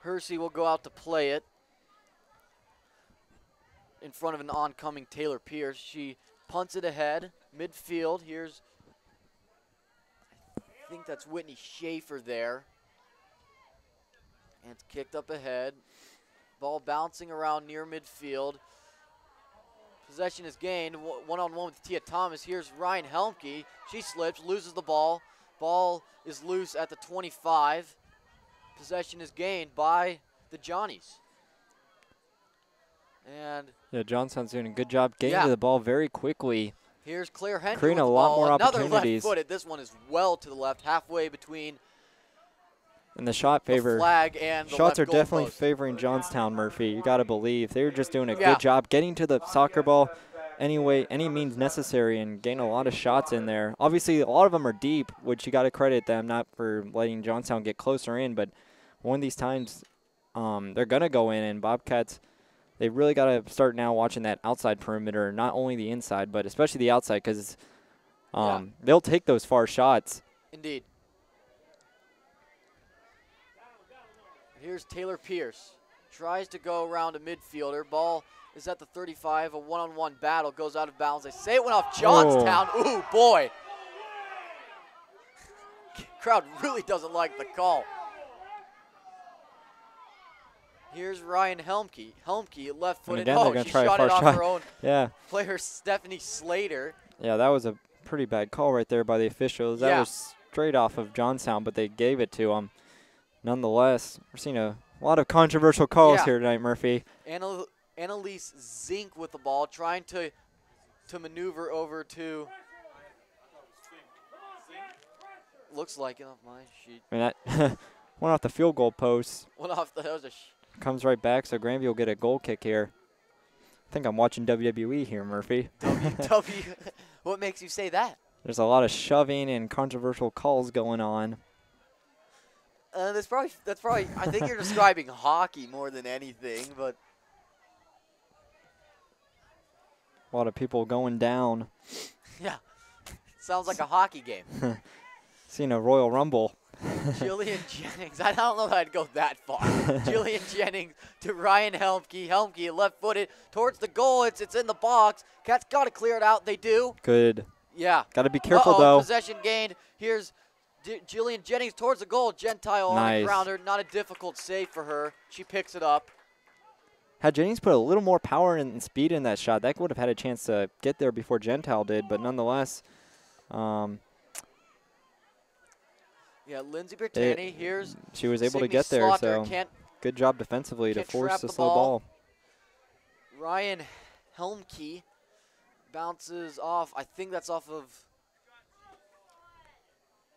Hersey will go out to play it in front of an oncoming Taylor Pierce. She punts it ahead, midfield. I think that's Whitney Schaefer there. And it's kicked up ahead. Ball bouncing around near midfield. Possession is gained, one-on-one with Tia Thomas. Here's Ryan Helmke. She slips, loses the ball. Ball is loose at the 25. Possession is gained by the Johnnies. And Johnstown's doing a good job getting to the ball very quickly. Here's Claire Hendren creating with a the lot ball. more Another opportunities. left-footed. This one is well to the left, halfway between and the shot favor. The flag and the shots left are goal definitely post. favoring Johnstown, Murphy. You got to believe they're just doing a good job getting to the soccer ball. any means necessary and gain a lot of shots in there. Obviously, a lot of them are deep, which you got to credit them, not for letting Johnstown get closer in, but one of these times they're going to go in, and Bobcats, they really got to start now watching that outside perimeter, not only the inside, but especially the outside, because they'll take those far shots. Indeed. Here's Taylor Pierce. Tries to go around a midfielder. Ball is at the 35. A one-on-one battle goes out of bounds. They say it went off Johnstown. Ooh, boy. Crowd really doesn't like the call. Here's Ryan Helmke. Helmke, left-footed. Again, Oh, she shot it off her own yeah. player, Stephanie Slater. Yeah, that was a pretty bad call right there by the officials. That was straight off of Johnstown, but they gave it to them. Nonetheless, we're seeing a lot of controversial calls here tonight, Murphy. Annalise Zink with the ball, trying to maneuver over to. Looks like it off my sheet. I mean, that went off the field goal post. Went off the. That was a comes right back, so Grandview will get a goal kick here. I think I'm watching WWE here, Murphy. What makes you say that? There's a lot of shoving and controversial calls going on. That's probably. I think you're describing hockey more than anything, but a lot of people going down. Yeah, sounds like a hockey game. Seeing a Royal Rumble. Jillian Jennings. I don't know that I'd go that far. Jillian Jennings to Ryan Helmke. Helmke left-footed towards the goal. It's in the box. Cats got to clear it out. They do. Good. Yeah. Got to be careful though. Possession gained. Here's Jillian Jennings towards the goal. Gentile on the grounder. Not a difficult save for her. She picks it up. Had Jennings put a little more power and speed in that shot, that would have had a chance to get there before Gentile did. But nonetheless, yeah, Lindsay Bertani, she was able to Sydney get there, Slaughter, so good job defensively to force the slow ball. Ryan Helmke bounces off. I think that's off of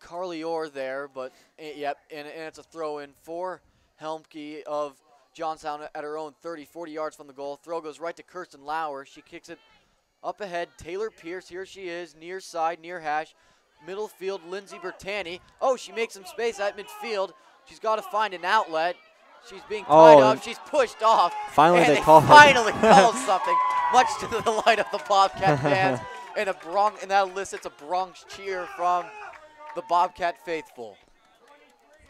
Carly Orr there, but yep, and it's a throw-in for Helmke of Johnstown at her own 30, 40 yards from the goal. Throw goes right to Kirsten Lauer. She kicks it up ahead. Taylor Pierce, here she is, near side, near hash. Middle field, Lindsay Bertani. Oh, she makes some space at midfield. She's got to find an outlet. She's being tied up. She's pushed off. Finally, and they call something, much to the delight of the Bobcat fans. And that elicits a Bronx cheer from the Bobcat faithful.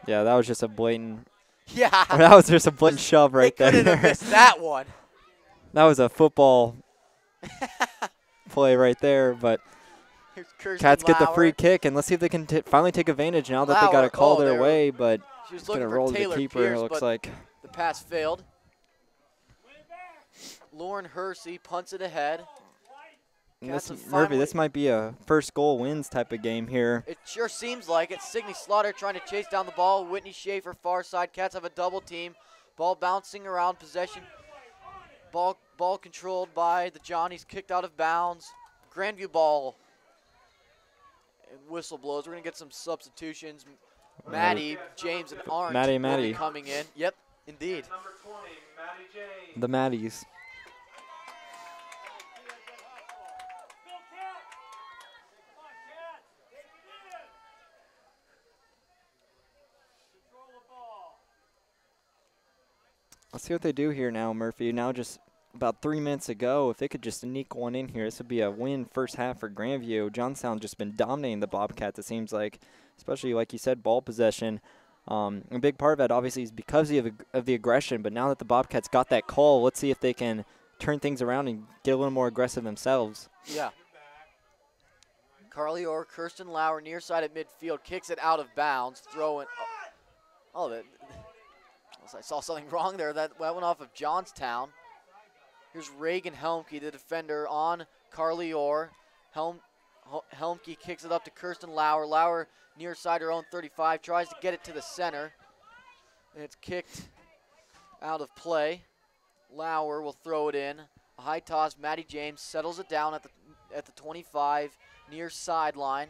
Yeah, that was just a blatant. Yeah. That was just a blatant shove right there. They couldn't have missed that one. That was a football play right there, but Cats get the free kick, and let's see if they can finally take advantage now that they got a call their way, but she's going to roll to the keeper, Pierce, it looks like. The pass failed. Lauren Hersey punts it ahead. Murphy, this might be a first goal wins type of game here. It sure seems like it. Sydney Slaughter trying to chase down the ball. Whitney Schaefer far side. Cats have a double team. Ball bouncing around possession. Ball controlled by the Johnnies, kicked out of bounds. Grandview ball. And whistle blows. We're going to get some substitutions. Maddie, James, and Arndt will be coming in. Yep, indeed. Number 20, Maddie James. The Maddies. Let's see what they do here now, Murphy. Now just about 3 minutes ago, if they could just sneak one in here, this would be a win first half for Grandview. Johnstown just been dominating the Bobcats, it seems like, especially, like you said, ball possession. A big part of that, obviously, is because of the aggression. But now that the Bobcats got that call, let's see if they can turn things around and get a little more aggressive themselves. Yeah. Carly Orr, Kirsten Lauer, near side at midfield, kicks it out of bounds, throwing. I saw something wrong there. That went off of Johnstown. Here's Reagan Helmke, the defender, on Carly Orr. Helmke kicks it up to Kirsten Lauer. Lauer near side her own 35, tries to get it to the center. And it's kicked out of play. Lauer will throw it in. A high toss, Maddie James settles it down at the 25, near sideline.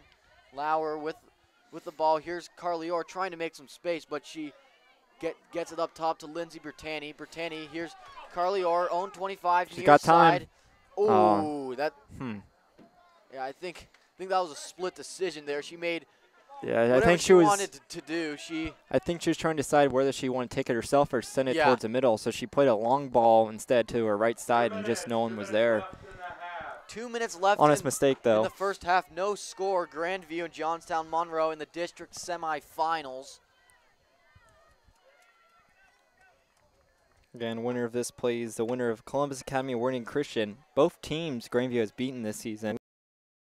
Lauer with the ball. Here's Carly Orr trying to make some space, but she gets it up top to Lindsay Bertani. Bertani, here's Carly Orr, own 25, near side. Oh, that. Hmm. Yeah, I think that was a split decision there. She made Yeah, I whatever think she she was. wanted to do. I think she was trying to decide whether she wanted to take it herself or send it Yeah. towards the middle. So she played a long ball instead to her right side, and just no one was there. 2 minutes left Honest mistake, in though. the first half. No score. Grandview and Johnstown Monroe in the district semifinals. Again, winner of this plays the winner of Columbus Academy and Worthington Christian. Both teams Grandview has beaten this season.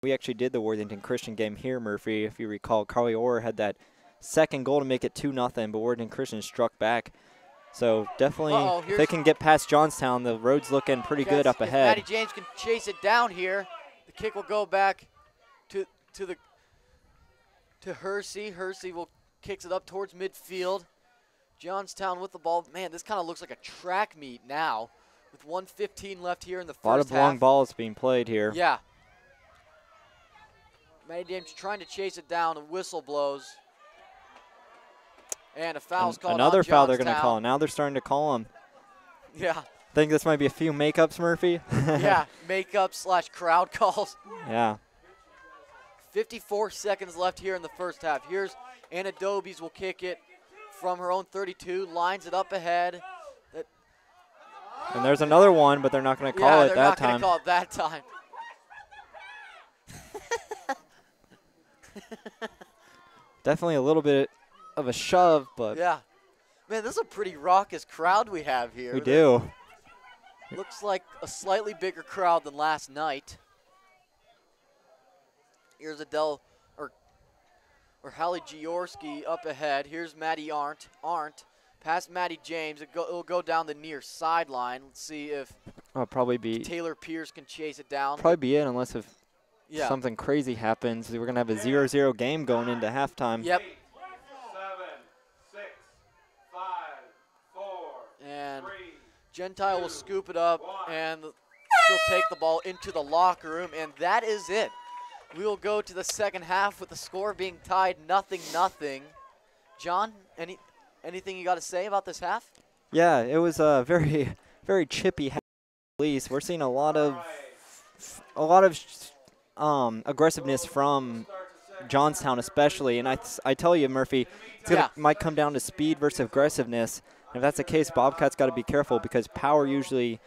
We actually did the Worthington Christian game here, Murphy. If you recall, Carly Orr had that second goal to make it 2-0, but Worthington Christian struck back. So definitely, if they can get past Johnstown, the road's looking pretty good up ahead. Maddie James can chase it down here. The kick will go back to Hersey. Hersey will kicks it up towards midfield. Johnstown with the ball. Man, this kind of looks like a track meet now, with 1:15 left here in the first half. A lot of long balls being played here. Yeah. Maddie James trying to chase it down. The whistle blows. And a foul's called on Another foul they're Johnstown. going to call. Now they're starting to call them. Yeah. I think this might be a few makeups, Murphy. Yeah, makeup / crowd calls. Yeah. 54 seconds left here in the first half. Here's Anna Dobies will kick it from her own 32, lines it up ahead. And there's another one, but they're not going to call it that time. Yeah, they're not going to call it that time. Definitely a little bit of a shove, but yeah. Man, this is a pretty raucous crowd we have here. we do. Looks like a slightly bigger crowd than last night. Here's Adele or Hallie Giorski up ahead. Here's Maddie Arndt. Past Maddie James. It'll go down the near sideline. Let's see if Probably be Taylor Pierce can chase it down. Probably be it unless if something crazy happens. We're going to have a 0-0 game going into halftime. Yep. 7, 6, 5, 4, and 3, Gentile will scoop it up, and she'll take the ball into the locker room, and that is it. We will go to the second half with the score being tied 0-0. John, anything you got to say about this half? Yeah, it was a very, very chippy half. At least we're seeing a lot of aggressiveness from Johnstown, especially. And I tell you, Murphy, might come down to speed versus aggressiveness. And if that's the case, Bobcats got to be careful because power usually,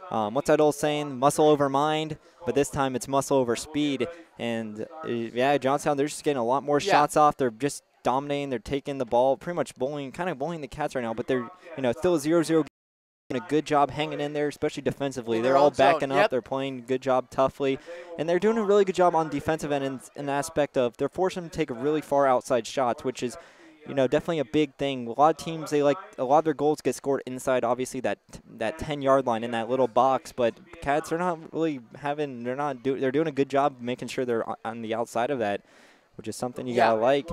what's that old saying? Muscle over mind. But this time it's muscle over speed. And, yeah, Johnstown, they're just getting a lot more shots off. They're just dominating. They're taking the ball, pretty much bullying the Cats right now. But they're, still a 0-0 doing a good job hanging in there, especially defensively. They're all backing up. They're playing good job toughly. And they're doing a really good job on defensive end in an aspect of they're forcing them to take really far outside shots, which is, definitely a big thing. A lot of teams, a lot of their goals get scored inside, obviously, that 10-yard line in that little box. But Cats are not really they're doing a good job making sure they're on the outside of that, which is something you got to like.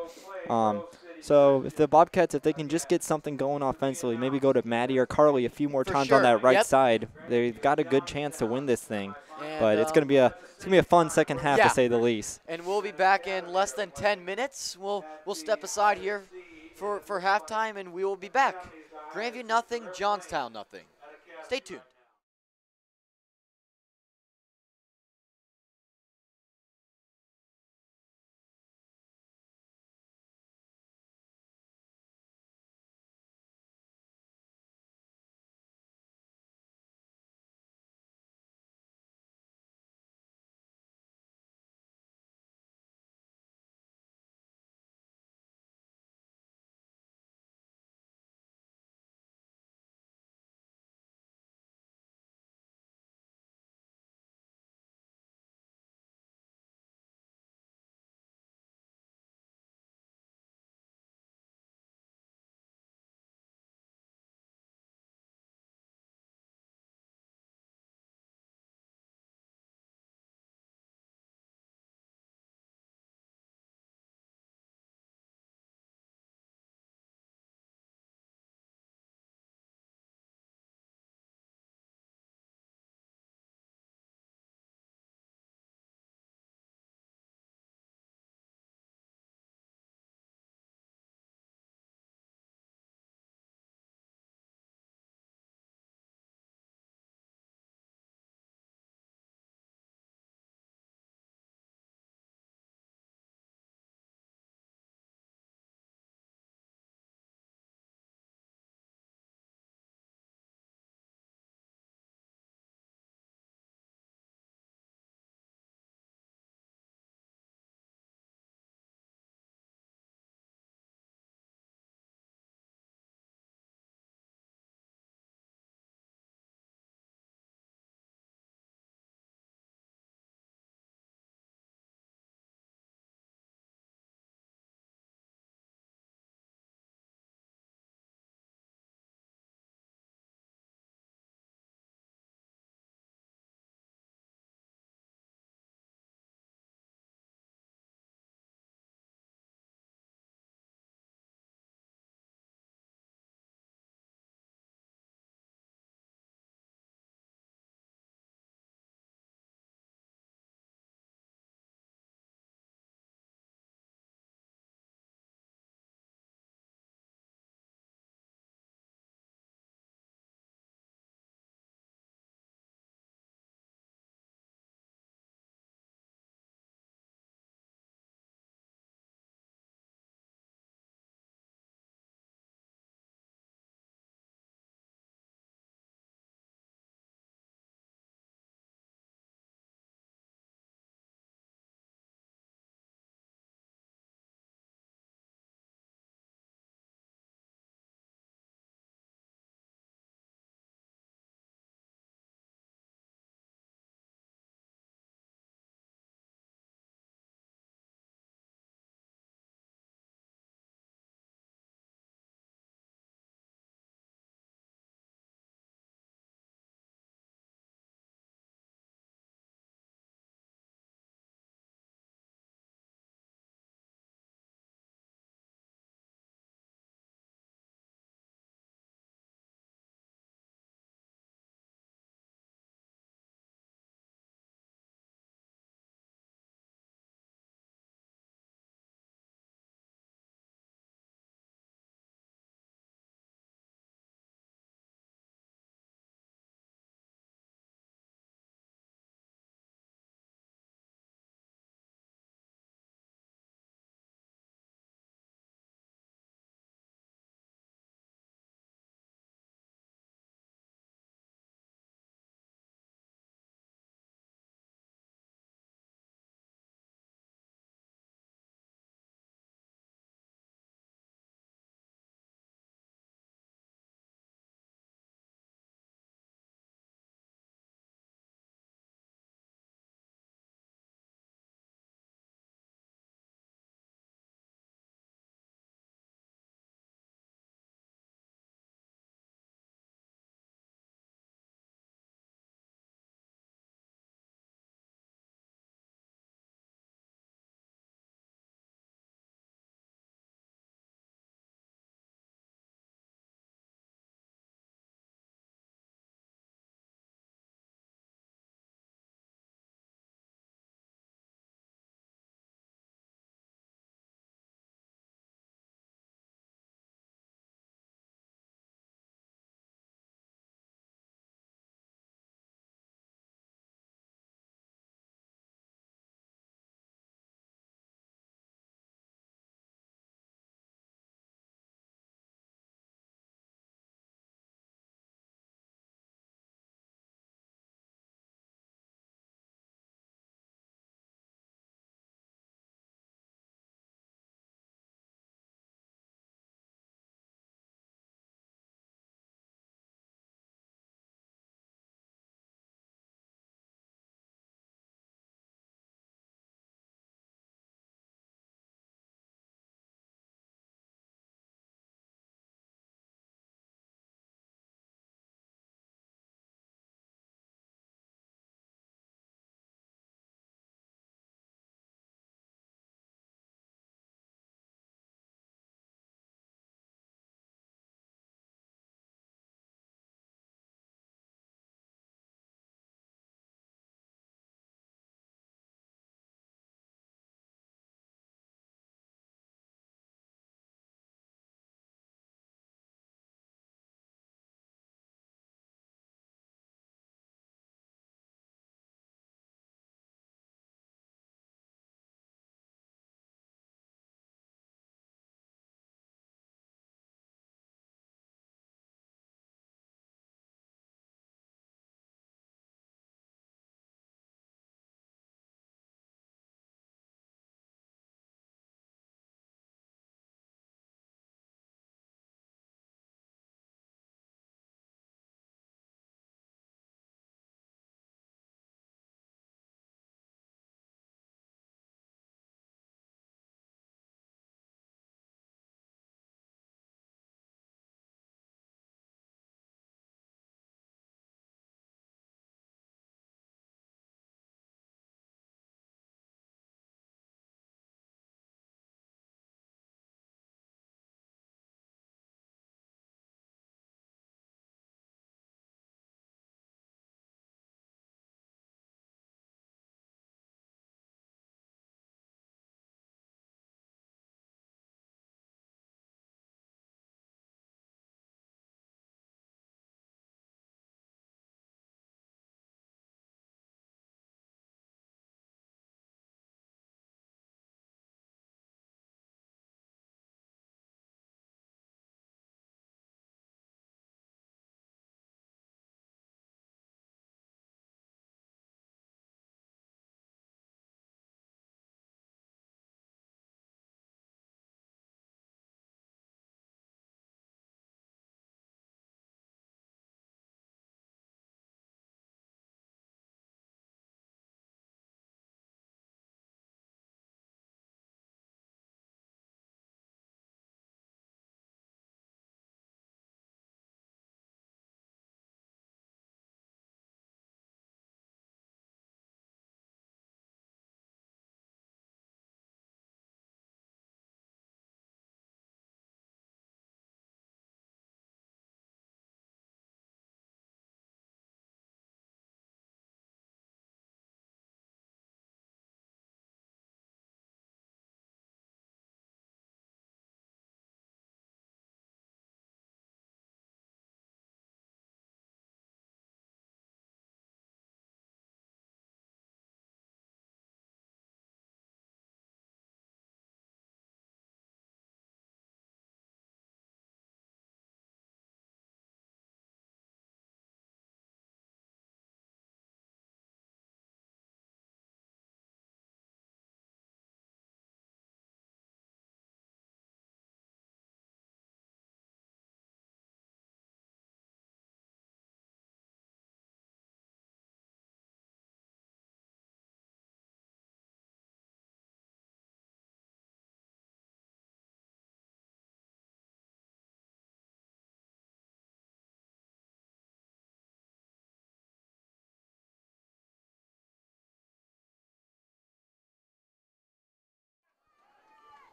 So if the Bobcats, if they can just get something going offensively, maybe go to Maddie or Carly a few more times on that right side, they've got a good chance to win this thing. And but it's gonna be a fun second half to say the least. And we'll be back in less than 10 minutes. We'll step aside here for halftime, and we will be back. Grandview 0, Johnstown 0. Stay tuned.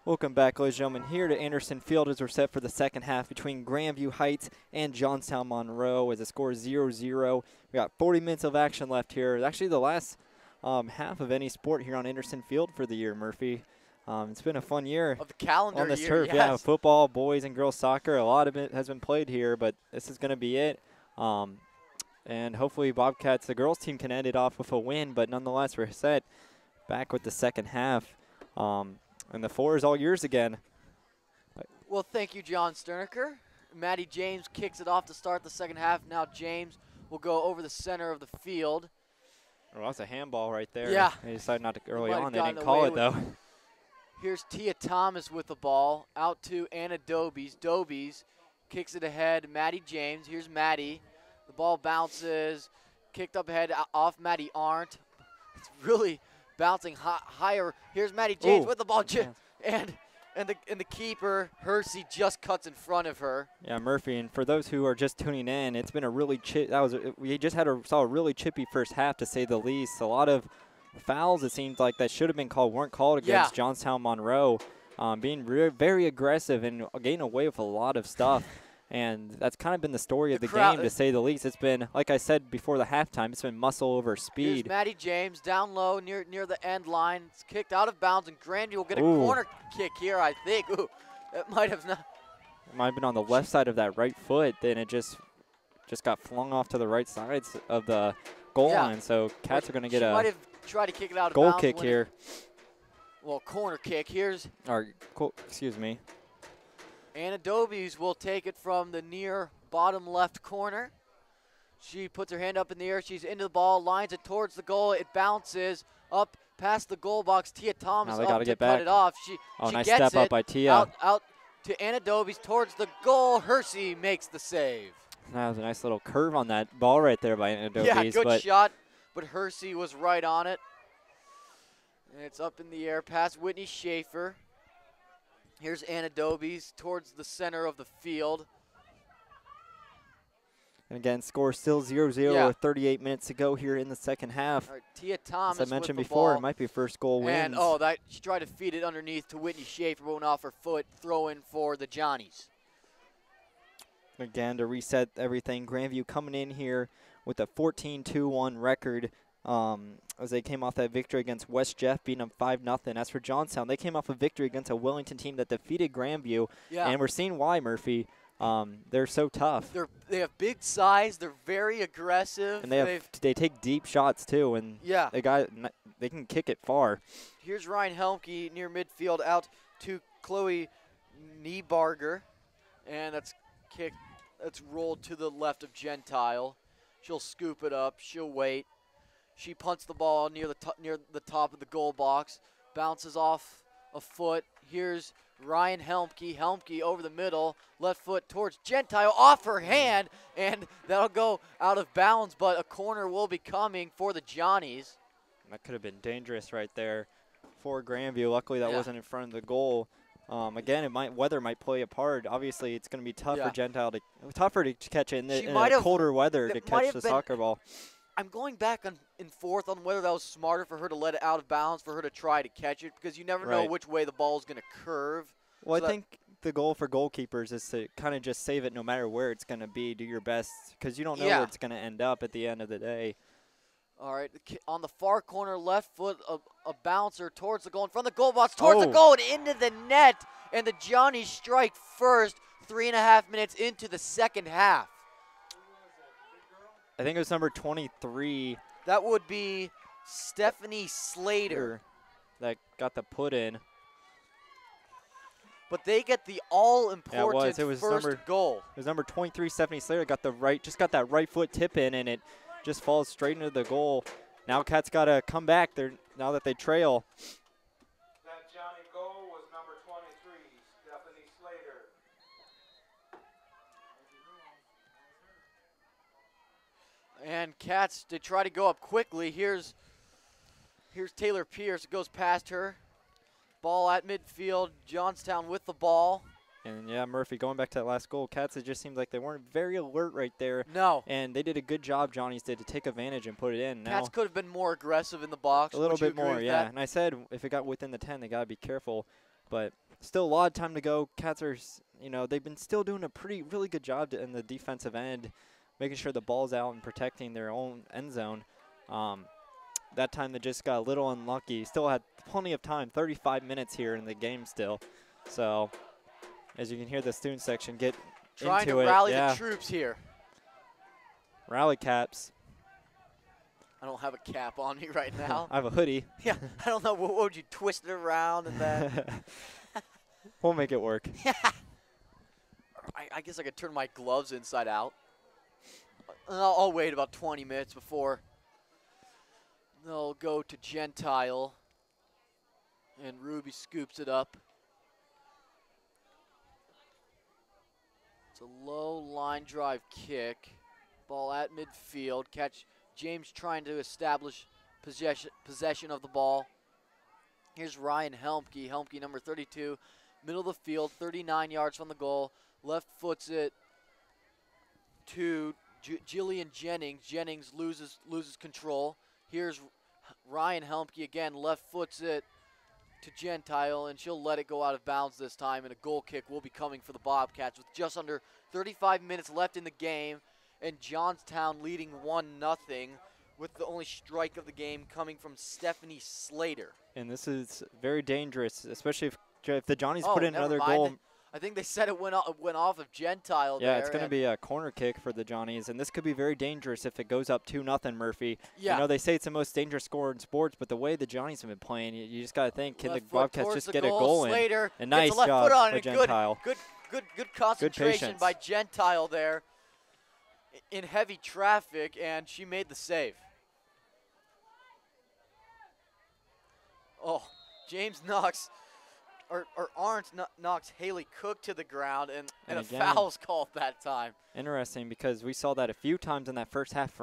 Welcome back, ladies and gentlemen, here to Anderson Field as we're set for the second half between Grandview Heights and Johnstown Monroe as the score is 0-0. We got 40 minutes of action left here. Actually, the last half of any sport here on Anderson Field for the year, Murphy. It's been a fun year of the calendar on this year, turf. yes. Yeah, football, boys and girls soccer, a lot of it has been played here, but this is going to be it. And hopefully Bobcats, the girls team, can end it off with a win, but nonetheless, we're set back with the second half. And the four is all yours again. Well, thank you, John Sternecker. Maddie James kicks it off to start the second half. Now James will go over the center of the field. Well, that's a handball right there. Yeah. They decided not to early Might have on. They gotten didn't call away it, though. Here's Tia Thomas with the ball. Out to Anna Dobies. Dobies kicks it ahead. Maddie James. Here's Maddie. The ball bounces. Kicked up ahead off Maddie Arndt. It's really bouncing higher. Here's Maddie James with the ball. And the keeper, Hersey, just cuts in front of her. Yeah, Murphy. And for those who are just tuning in, it's been a really we just saw a really chippy first half, to say the least. A lot of fouls, it seems like, that should have been called weren't called against Johnstown Monroe, being very aggressive and getting away with a lot of stuff. And that's kind of been the story of the game, to say the least. It's been, like I said before the halftime, it's been muscle over speed. Here's Maddie James down low near the end line. It's kicked out of bounds, and Grandview will get a corner kick here, I think. Ooh, that might have not. It might have been on the left side of that right foot. Then it just got flung off to the right sides of the goal line. So Cats are going to get might have tried to kick it out of goal bounds kick here. Well, corner kick. Here's. Excuse me. Anna Dobies will take it from the near bottom left corner. She puts her hand up in the air. She's into the ball, lines it towards the goal. It bounces up past the goal box. Tia Thomas up to cut it off. She nice gets step up by Tia. Out to Anna Dobies towards the goal. Hersey makes the save. That was a nice little curve on that ball right there by Anna Dobies. Yeah, good shot, but Hersey was right on it. And it's up in the air past Whitney Schaefer. Here's Anna Dobies towards the center of the field. And again, score still 0-0 with 38 minutes to go here in the second half. Right, Tia Thomas, as I mentioned with the before, ball. it might be first goal wins. And she tried to feed it underneath to Whitney Schaefer, but went off her foot. Throw in for the Johnnies. Again, to reset everything, Grandview coming in here with a 14-2-1 record. As they came off that victory against West Jeff, beating them 5-0. As for Johnstown, they came off a victory against a Wellington team that defeated Grandview. Yeah. And we're seeing why, Murphy. They're so tough. They have big size. They're very aggressive. And they take deep shots, too. And they can kick it far. Here's Ryan Helmke near midfield out to Chloe Niebarger. And that's kicked. That's rolled to the left of Gentile. She'll scoop it up. She'll wait. She punts the ball near the top of the goal box, bounces off a foot. Here's Ryan Helmke. Helmke over the middle, left foot towards Gentile, off her hand, and that'll go out of bounds, but a corner will be coming for the Johnnies. That could have been dangerous right there for Grandview. Luckily, that wasn't in front of the goal. Again, weather might play a part. Obviously, it's going to be tough for Gentile tougher to catch it in colder weather to catch the soccer ball. I'm going back and forth on whether that was smarter for her to let it out of bounds, for her to try to catch it, because you never know which way the ball is going to curve. Well, I think the goal for goalkeepers is to kind of just save it no matter where it's going to be. Do your best, because you don't know where it's going to end up at the end of the day. All right, on the far corner left foot, a bouncer towards the goal, in front of the goal box, towards the goal, and into the net, and the Johnnies strike first 3.5 minutes into the second half. I think it was number 23. That would be Stephanie Slater. That got the put in. But they get the all-important first goal. It was number 23, Stephanie Slater, got that right foot tip in, and it just falls straight into the goal. Now Cats got to come back now that they trail. That Johnny goal was number 23, Stephanie Slater. And Cats, they try to go up quickly. Here's Taylor Pierce. It goes past her. Ball at midfield. Johnstown with the ball. And, yeah, Murphy, going back to that last goal, Cats, it just seemed like they weren't very alert right there. No. And they did a good job, Johnny's did, to take advantage and put it in. Cats could have been more aggressive in the box. A little bit more, yeah. And I said if it got within the 10, they got to be careful. But still a lot of time to go. Cats are, they've been still doing a really good job in the defensive end, making sure the ball's out and protecting their own end zone. That time they just got a little unlucky. Still had plenty of time, 35 minutes here in the game still. So as you can hear the student section get trying into to it. rally the troops here. Rally caps. I don't have a cap on me right now. I have a hoodie. Yeah, I don't know. What would you twist it around and then? We'll make it work. Yeah. I guess I could turn my gloves inside out. I'll wait about 20 minutes before they'll go to Gentile. And Ruby scoops it up. It's a low line drive kick. Ball at midfield. Catch James trying to establish possession of the ball. Here's Ryan Helmke. Helmke, number 32. Middle of the field, 39 yards from the goal. Left foots it to Jillian Jennings. Jennings loses control. Here's Ryan Helmke again. Left foots it to Gentile, and she'll let it go out of bounds this time, and a goal kick will be coming for the Bobcats with just under 35 minutes left in the game, and Johnstown leading 1-0 with the only strike of the game coming from Stephanie Slater. And this is very dangerous, especially if the Johnnies put in another goal. I think they said it went off of Gentile there. Yeah, it's going to be a corner kick for the Johnnies, and this could be very dangerous if it goes up 2-0, Murphy. Yeah. You know, they say it's the most dangerous score in sports, but the way the Johnnies have been playing, you just got to think, can the Bobcats just get a goal Slater in? And nice job by Gentile. Good concentration by Gentile there in heavy traffic, and she made the save. Oh, James knocks, or Arndt knocks Haley Cook to the ground, and a foul's called that time. Interesting, because we saw that a few times in that first half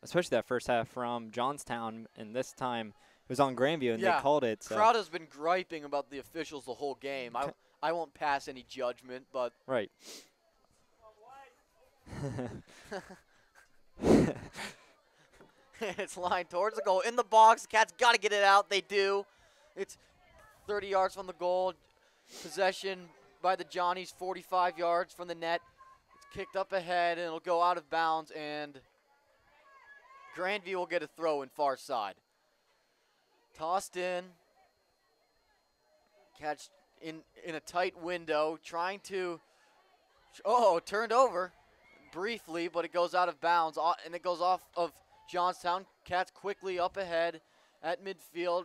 especially that first half from Johnstown, and this time it was on Grandview, and they called it. So. Crowd has been griping about the officials the whole game. I won't pass any judgment, but. Right. It's lined towards the goal. In the box, Cats got to get it out. They do. It's 30 yards from the goal. Possession by the Johnnies, 45 yards from the net. It's kicked up ahead, and it'll go out of bounds, and Grandview will get a throw in far side. Tossed in. Catch in a tight window, trying to, turned over briefly, but it goes out of bounds, and it goes off of Johnstown. Cats quickly up ahead at midfield.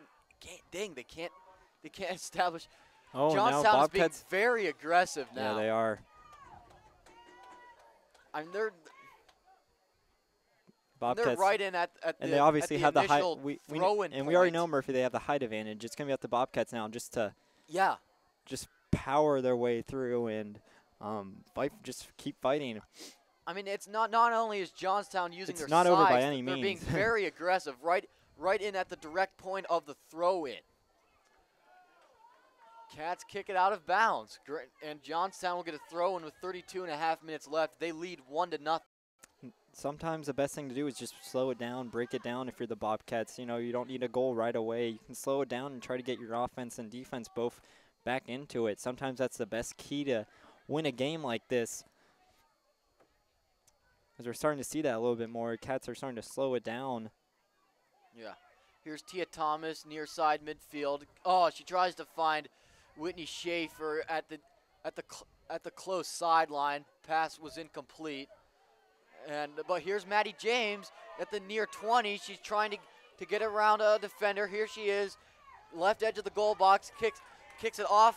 Dang, they can't establish. Johnstown is being very aggressive now. Yeah, they are. They're Bobcats right in at the and they obviously have the height. We already know, Murphy, they have the height advantage. It's gonna be up the Bobcats now just to just power their way through and fight. Just keep fighting. I mean, it's not only is Johnstown using their size, over by any they're means. being very aggressive, right in at the direct point of the throw-in. Cats kick it out of bounds, and Johnstown will get a throw-in with 32.5 minutes left. They lead 1-0. Sometimes the best thing to do is just slow it down, break it down if you're the Bobcats. You know, you don't need a goal right away. You can slow it down and try to get your offense and defense both back into it. Sometimes that's the best key to win a game like this. As we're starting to see that a little bit more, Cats are starting to slow it down. Yeah. Here's Tia Thomas, near side midfield. Oh, she tries to find Whitney Schaefer at the close sideline. Pass was incomplete. But here's Maddie James at the near 20. She's trying to get around a defender. Here she is, left edge of the goal box. Kicks it off.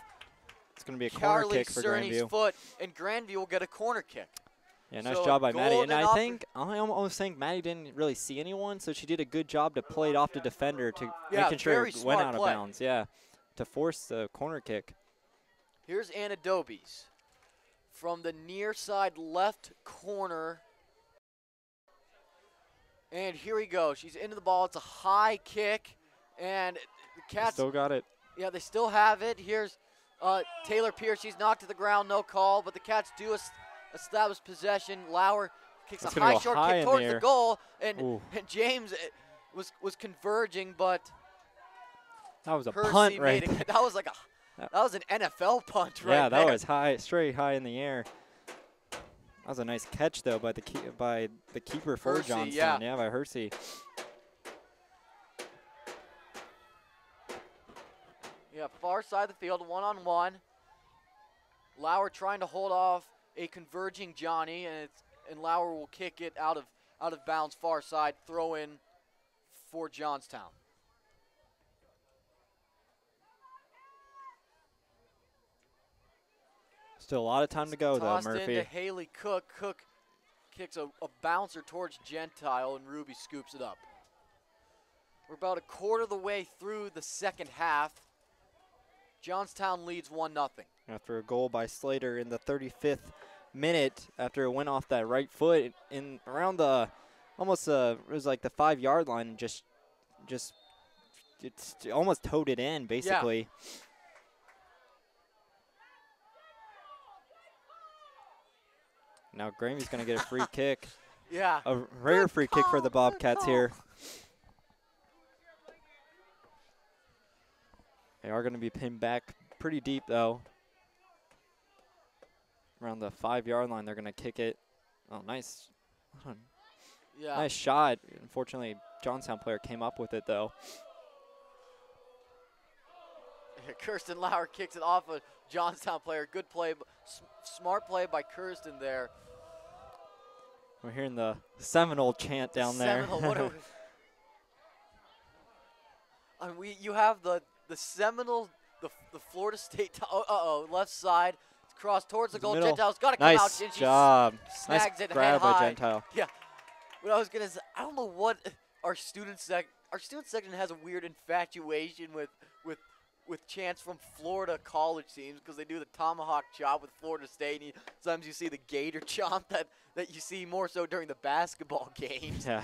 It's going to be a corner kick for Cerny's Grandview. Foot, and Grandview will get a corner kick. Yeah, nice job by Maddie. And I almost think Maddie didn't really see anyone, so she did a good job to play it off the defender to making sure it went out of bounds. Yeah, to force the corner kick. Here's Anna Dobies from the near side left corner. And here we go. She's into the ball. It's a high kick, and the Cats still got it. Yeah, they still have it. Here's Taylor Pierce. She's knocked to the ground, no call, but the Cats do establish possession. Lauer kicks a high short kick towards the goal, and James was converging, but that was a punt right there. That was like That was an NFL punt right Yeah, there. that was high, straight high in the air. That was a nice catch though by the keeper for Hersey, Johnstown. yeah. Yeah, by Hersey. Yeah, far side of the field, one-on-one. Lauer trying to hold off a converging Johnny, and Lauer will kick it out of bounds, far side, throw in for Johnstown. Still a lot of time to go though, Tossed Murphy. into Haley Cook. Cook kicks a bouncer towards Gentile, and Ruby scoops it up. We're about a quarter of the way through the second half. Johnstown leads 1-0. After a goal by Slater in the 35th minute, after it went off that right foot in around the almost it was like the 5-yard line, and just it's almost towed it in basically. Yeah. Now Grandview's going to get a free kick. Yeah. A rare free kick for the Bobcats here. They are going to be pinned back pretty deep, though. Around the 5-yard line, they're going to kick it. Oh, nice. Yeah. Nice shot. Unfortunately, Johnstown player came up with it, though. Kirsten Lauer kicks it off a Johnstown player. Good play, smart play by Kirsten there. We're hearing the Seminole chant down there. Seminole, you have the Seminole, the Florida State. Left side, it's crossed towards the goal. Middle. Gentile's got to come out. Nice job. Snags Nice it grab head by high. Gentile. Yeah. What I was gonna say, I don't know what our student section has a weird infatuation with chants from Florida college teams, because they do the tomahawk chop with Florida State, and sometimes you see the gator chomp that you see more so during the basketball games. Yeah.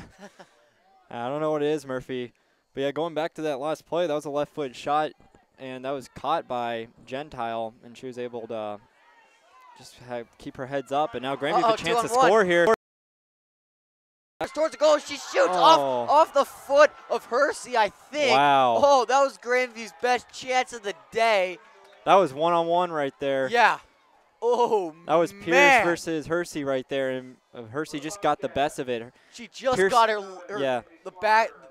I don't know what it is, Murphy. But, yeah, going back to that last play, that was a left-foot shot, and that was caught by Gentile, and she was able to just keep her heads up. And now Grandview has a chance to score here. Towards the goal, she shoots off the foot of Hersey, I think. Wow. Oh, that was Grandview's best chance of the day. That was one-on-one right there. Yeah. Oh, that was Pierce versus Hersey right there, and Hersey just got the best of it. She just got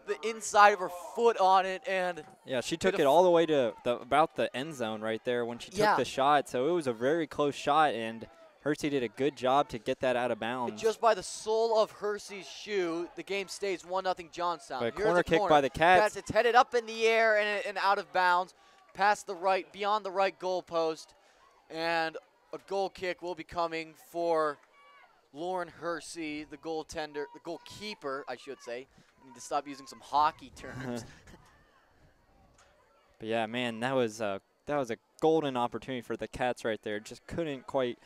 the inside of her foot on it, and yeah, she took it all the way to about the end zone right there when she took the shot. So it was a very close shot, and Hersey did a good job to get that out of bounds. Just by the sole of Hersey's shoe, the game stays 1-0 Johnstown. But corner kick by the Cats. It's headed up in the air and out of bounds, past the right, beyond the right goalpost, and a goal kick will be coming for Lauren Hersey, the goalkeeper, I should say. I need to stop using some hockey terms. But yeah, man, that was a golden opportunity for the Cats right there. Just couldn't quite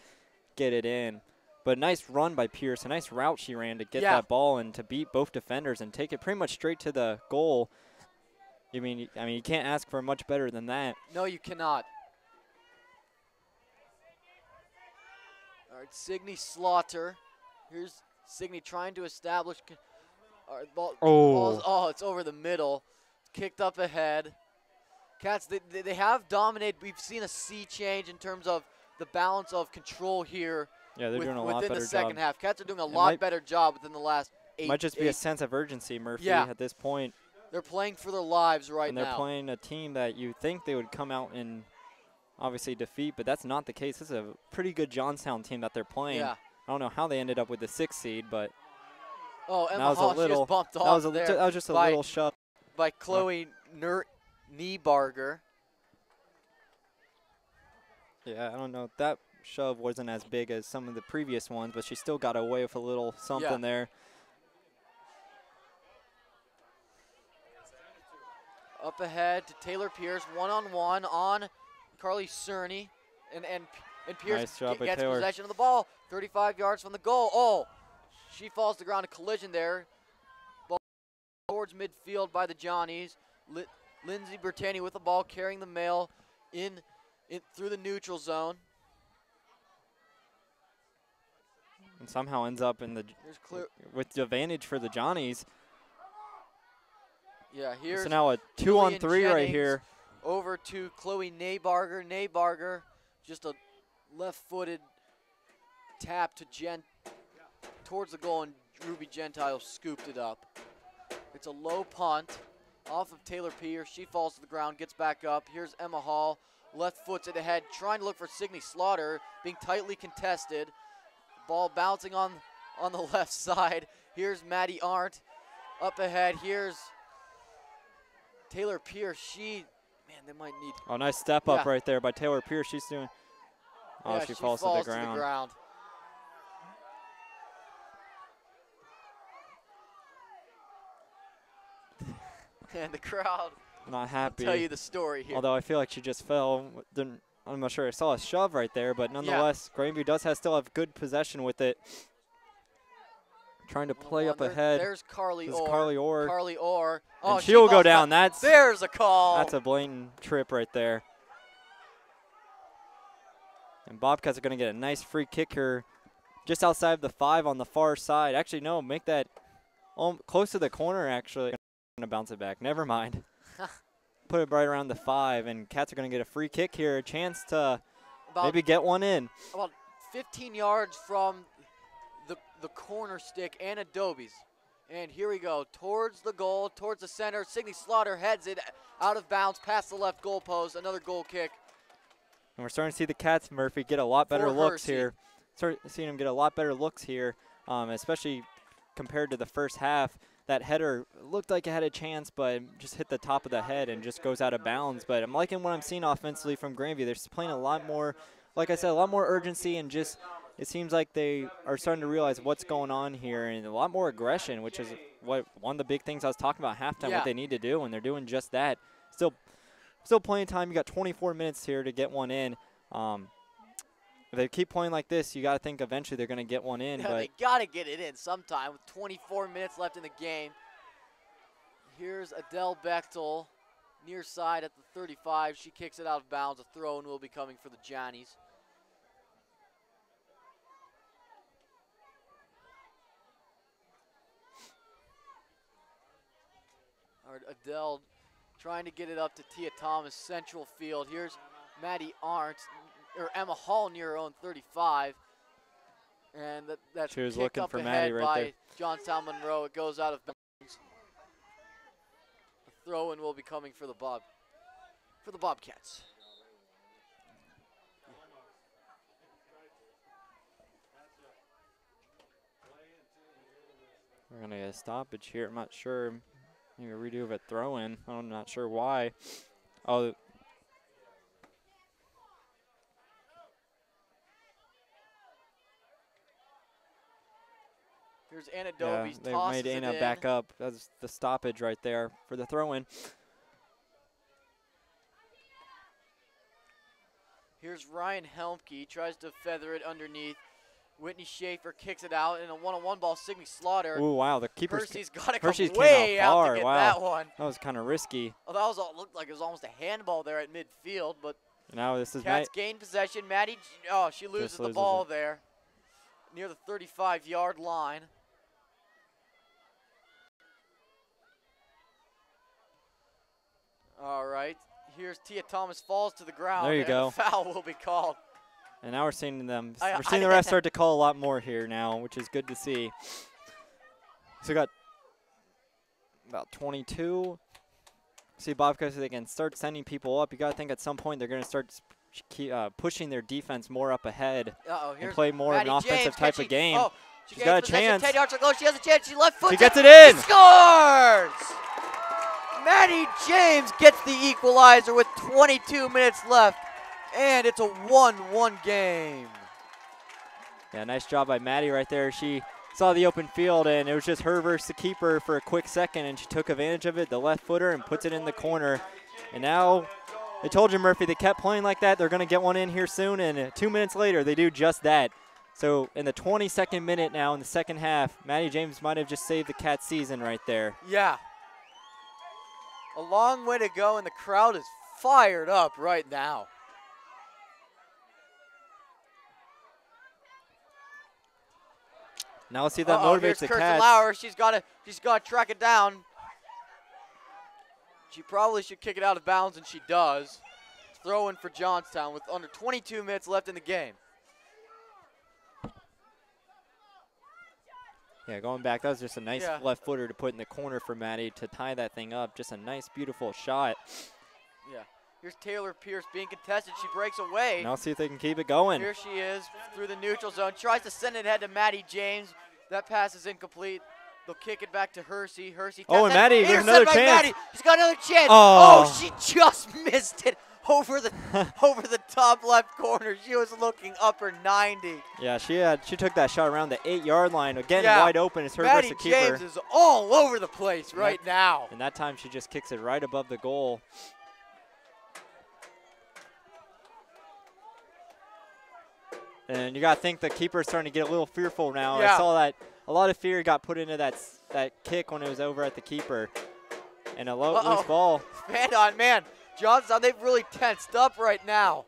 get it in. But nice run by Pierce, a nice route she ran to get that ball and to beat both defenders and take it pretty much straight to the goal. I mean, you can't ask for much better than that. No, you cannot. All right, Signe Slaughter. Here's Signe trying to establish. All right, ball's, it's over the middle. Kicked up ahead. Cats, they have dominated. We've seen a sea change in terms of the balance of control here. Yeah, they're doing a lot better job. Within the second half. Cats are doing a lot better job within the last 8. Might just be a sense of urgency, Murphy, at this point. They're playing for their lives right now. And they're playing a team that you think they would come out and obviously defeat, but that's not the case. This is a pretty good Johnstown team that they're playing. Yeah. I don't know how they ended up with the 6th seed, but Emma Hall just bumped off there. That was just a little shove. By Chloe Niebarger. Yeah, I don't know. That shove wasn't as big as some of the previous ones, but she still got away with a little something there. Up ahead to Taylor Pierce, one-on-one on Carly Cerny, and Pierce gets possession of the ball, 35 yards from the goal. Oh, she falls to the ground, a collision there. Ball towards midfield by the Johnnies. Lindsay Bertani with the ball, carrying the mail in through the neutral zone. And somehow ends up in with the advantage for the Johnnies. Yeah, here's so now a 2-on-3 right here. over to Chloe Naybarger. Naybarger, just a left-footed tap to towards the goal, and Ruby Gentile scooped it up. It's a low punt off of Taylor Pierce. She falls to the ground, gets back up. Here's Emma Hall, left foot's it ahead, trying to look for Signe Slaughter, being tightly contested. Ball bouncing on the left side. Here's Maddie Arndt up ahead. Here's Taylor Pierce. Man, they might need. Oh, nice step up right there by Taylor Pierce. She's doing. Oh, Yeah, she falls to the ground. And the crowd not happy. will tell you the story here. Although I feel like she just fell. I'm not sure. I saw a shove right there, but nonetheless, Grandview still have good possession with it. Trying to play up ahead. There's Carly Orr. Carly Orr. Carly Orr. Oh, and she'll go down. There's a call. That's a blatant trip right there. And Bobcats are going to get a nice free kick here just outside of the 5 on the far side. Actually, no, make that close to the corner, actually. Going to bounce it back. Never mind. Put it right around the 5, and Cats are going to get a free kick here, a chance to maybe get one in. About 15 yards from the corner stick and Adobe's. And here we go, towards the goal, towards the center. Signe Slaughter heads it out of bounds past the left goal post. Another goal kick. And we're starting to see the Cats, Murphy, get a lot better looks here. Start seeing them get a lot better looks here, especially compared to the first half. That header looked like it had a chance, but just hit the top of the head and just goes out of bounds. But I'm liking what I'm seeing offensively from Grandview. They're playing a lot more, like I said, a lot more urgency, and just it seems like they are starting to realize what's going on here, and a lot more aggression, which is one of the big things I was talking about halftime, what they need to do, and they're doing just that. Still playing time. You got 24 minutes here to get one in. If they keep playing like this, you got to think eventually they're going to get one in. Yeah, but they got to get it in sometime with 24 minutes left in the game. Here's Adele Bechtel, near side at the 35. She kicks it out of bounds. A throw and will be coming for the Johnnies. All right, Adele trying to get it up to Tia Thomas, central field. Here's Maddie Arndt, or Emma Hall near her own 35. And that's she was kicked looking up for ahead Maddie right by there. Johnstown Monroe. It goes out of bounds. A throw-in will be coming for the Bobcats. We're going to get a stoppage here. I'm not sure. Maybe a redo of a throw-in. I'm not sure why. Oh, here's Anna Dobies. They made Anna back up. That's the stoppage right there for the throw-in. Here's Ryan Helmke. Tries to feather it underneath. Whitney Schaefer kicks it out in a one-on-one ball. Signe Slaughter. Oh wow, the keeper's Percy's got to come came way out far. out to get Wow. that one. That was kind of risky. Oh, that was looked like it was almost a handball there at midfield, but now this is Cats gain possession. Maddie, she loses the ball there near the 35-yard line. All right, here's Tia Thomas falls to the ground. There you go. A foul will be called. And now we're seeing the refs start to call a lot more here now, which is good to see. So we got about 22. See, Bobcats, they can start sending people up. You got to think at some point they're going to start pushing their defense more up ahead and play more of an offensive type of game. Oh, she's got a chance. 10 yards ago, she has a chance. She left foot. She gets it in. She scores! Maddie James gets the equalizer with 22 minutes left. And it's a 1-1 game. Yeah, nice job by Maddie right there. She saw the open field, and it was just her versus the keeper for a quick second, and she took advantage of it, the left footer, and puts it in the corner. And now, I told you, Murphy, they kept playing like that. They're going to get one in here soon, and 2 minutes later, they do just that. So in the 22nd minute now in the second half, Maddie James might have just saved the Cats season right there. Yeah. A long way to go, and the crowd is fired up right now. Now let's see if that motivates the Kirsten Cats. Lauer. She's got to track it down. She probably should kick it out of bounds, and she does. Throw in for Johnstown with under 22 minutes left in the game. Yeah, going back, that was just a nice left footer to put in the corner for Maddie to tie that thing up. Just a nice, beautiful shot. Yeah. Here's Taylor Pierce being contested. She breaks away. Now see if they can keep it going. Here she is through the neutral zone. Tries to send it ahead to Maddie James. That pass is incomplete. They'll kick it back to Hersey. Hersey. Oh, and Maddie, there's another chance. Maddie. She's got another chance. Oh, she just missed it over the top left corner. She was looking upper 90. Yeah, she took that shot around the 8-yard line. Again, wide open. It's her versus the keeper. Maddie James is all over the place right now. And that time she just kicks it right above the goal. And you got to think the keeper's starting to get a little fearful now. Yeah. I saw that a lot of fear got put into that kick when it was over at the keeper. And a loose ball. Man on man. Johnstown, they've really tensed up right now.